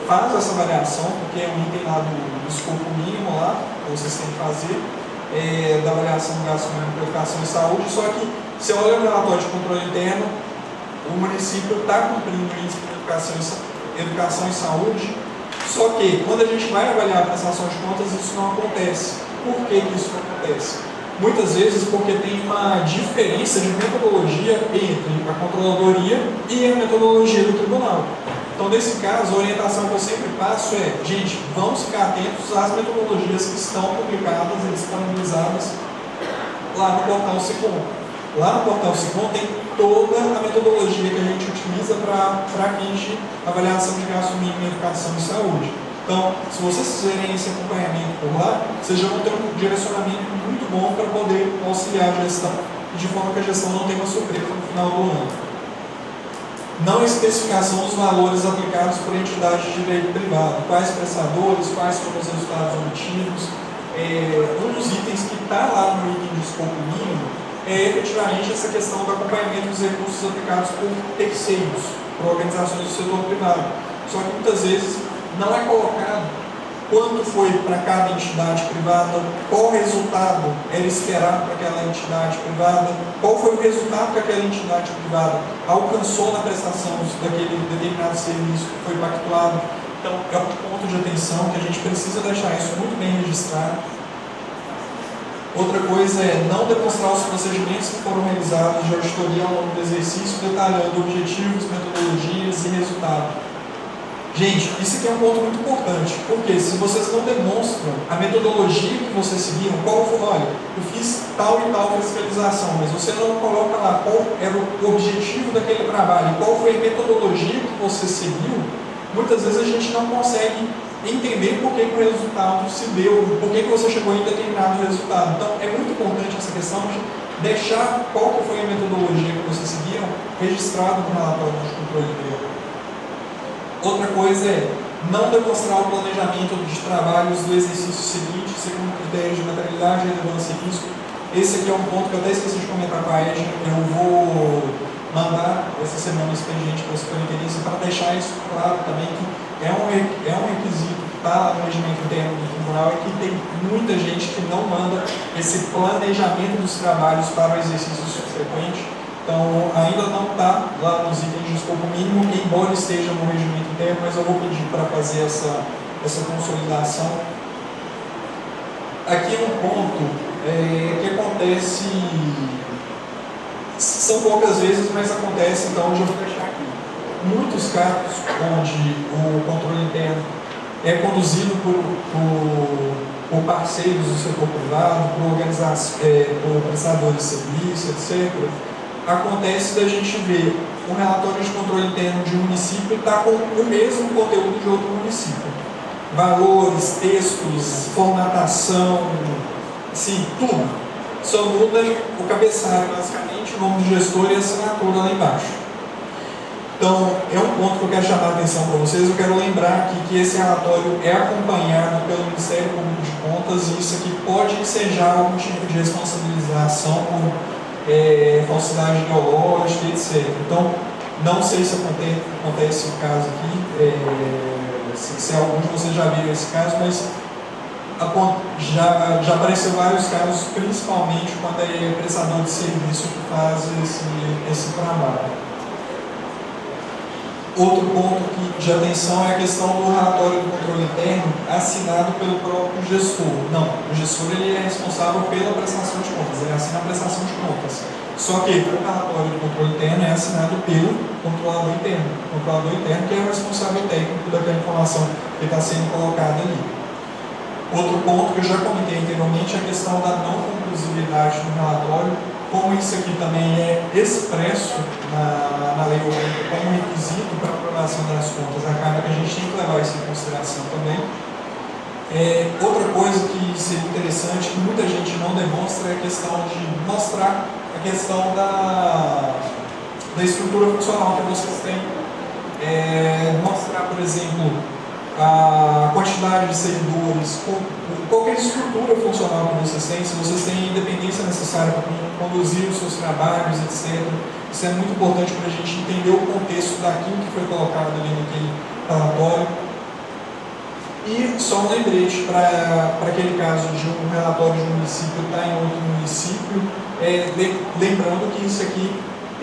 B: faz essa avaliação, porque é um item lá do escopo mínimo lá, que vocês têm que fazer, da avaliação do gasto mínimo para educação e saúde, só que você olha no relatório de controle interno, o município está cumprindo isso para educação e saúde, só que quando a gente vai avaliar a prestação de contas, isso não acontece. Por que isso não acontece? Muitas vezes porque tem uma diferença de metodologia entre a controladoria e a metodologia do tribunal. Então, nesse caso, a orientação que eu sempre passo é, gente, vamos ficar atentos às metodologias que estão publicadas e disponibilizadas lá no portal SICOM. Lá no portal SICOM tem toda a metodologia que a gente utiliza para fins de avaliação de gasto mínimo em educação e saúde. Então, se vocês fizerem esse acompanhamento por lá, vocês já vão ter um direcionamento muito bom para poder auxiliar a gestão, de forma que a gestão não tenha uma surpresa no final do ano. Não especificação dos valores aplicados por entidades de direito privado, quais prestadores, quais foram os resultados obtidos. Um dos itens que está lá no item de escopo mínimo é efetivamente essa questão do acompanhamento dos recursos aplicados por terceiros, por organizações do setor privado. Só que muitas vezes não é colocado quanto foi para cada entidade privada, qual resultado era esperado para aquela entidade privada, qual foi o resultado que aquela entidade privada alcançou na prestação daquele determinado serviço que foi pactuado. Então, é um ponto de atenção que a gente precisa deixar isso muito bem registrado. Outra coisa é não demonstrar os procedimentos que foram realizados de auditoria ao longo do exercício, detalhando objetivos, metodologias e resultados. Gente, isso aqui é um ponto muito importante, porque se vocês não demonstram a metodologia que vocês seguiram, qual foi, olha, eu fiz tal e tal fiscalização, mas você não coloca lá qual era o objetivo daquele trabalho, qual foi a metodologia que você seguiu, muitas vezes a gente não consegue entender por que o resultado se deu, por que você chegou em determinado resultado. Então, é muito importante essa questão de deixar qual que foi a metodologia que vocês seguiram registrado no relatório de controle interno. Outra coisa é não demonstrar o planejamento de trabalhos do exercício seguinte, segundo critérios de materialidade, relevância e risco. Esse aqui é um ponto que eu até esqueci de comentar com a Edna. Eu vou mandar essa semana o expediente para o superintendência para deixar isso claro também, que é um requisito que está no regimento interno do tribunal e que tem muita gente que não manda esse planejamento dos trabalhos para o exercício subsequente. Então, ainda não está lá nos itens de escopo mínimo, embora esteja no regimento interno, mas eu vou pedir para fazer essa consolidação. Aqui é um ponto que acontece, são poucas vezes, mas acontece, então eu vou deixar aqui. Muitos casos onde o controle interno é conduzido por parceiros do setor privado, por prestadores de serviço, etc., acontece da gente ver um relatório de controle interno de um município está com o mesmo conteúdo de outro município. Valores, textos, formatação, sim, tudo. Só muda o cabeçalho, basicamente, o nome do gestor e a assinatura lá embaixo. Então, é um ponto que eu quero chamar a atenção para vocês. Eu quero lembrar aqui que esse relatório é acompanhado pelo Ministério Público de Contas e isso aqui pode ensejar algum tipo de responsabilização por falsidade ideológica, etc. Então, não sei se acontece o caso aqui, se algum de vocês já viram esse caso, mas já apareceu vários casos, principalmente quando é prestador de serviço que faz esse trabalho. Outro ponto de atenção é a questão do relatório do controle interno assinado pelo próprio gestor. Não, o gestor ele é responsável pela prestação de contas, ele assina a prestação de contas. Só que o relatório do controle interno é assinado pelo controlador interno que é o responsável técnico daquela informação que está sendo colocada ali. Outro ponto que eu já comentei anteriormente é a questão da não conclusividade do relatório. Como isso aqui também é expresso na lei orgânica como requisito para a aprovação das contas, acaba que a gente tem que levar isso em consideração também. Outra coisa que seria interessante, que muita gente não demonstra, é a questão de mostrar a questão da estrutura funcional que vocês têm. Mostrar, por exemplo, a quantidade de servidores, qualquer estrutura funcional que vocês têm, se vocês têm a independência necessária para conduzir os seus trabalhos, etc. Isso é muito importante para a gente entender o contexto daquilo que foi colocado ali naquele relatório. E só um lembrete para aquele caso de um relatório de um município estar em outro município, lembrando que isso aqui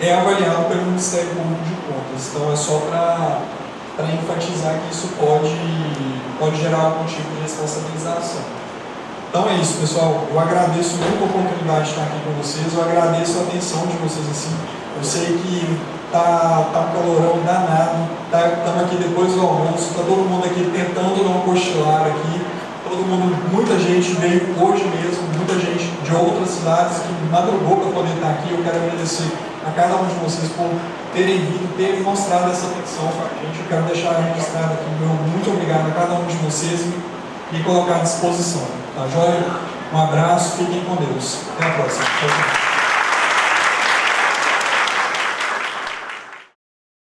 B: é avaliado pelo Ministério Público de Contas. Então é só para enfatizar que isso pode gerar algum tipo de responsabilização. Então é isso, pessoal. Eu agradeço muito a oportunidade de estar aqui com vocês, eu agradeço a atenção de vocês. Assim. Eu sei que tá um calorão danado, estamos aqui depois do almoço, está todo mundo aqui tentando não cochilar aqui, muita gente veio hoje mesmo, muita gente de outras cidades que madrugou para poder estar aqui. Eu quero agradecer a cada um de vocês por terem vindo, terem mostrado essa atenção para a gente. Eu quero deixar registrado aqui meu muito obrigado a cada um de vocês e colocar à disposição. Tá joia? Um abraço, fiquem com Deus. Até a próxima. Tchau, tchau.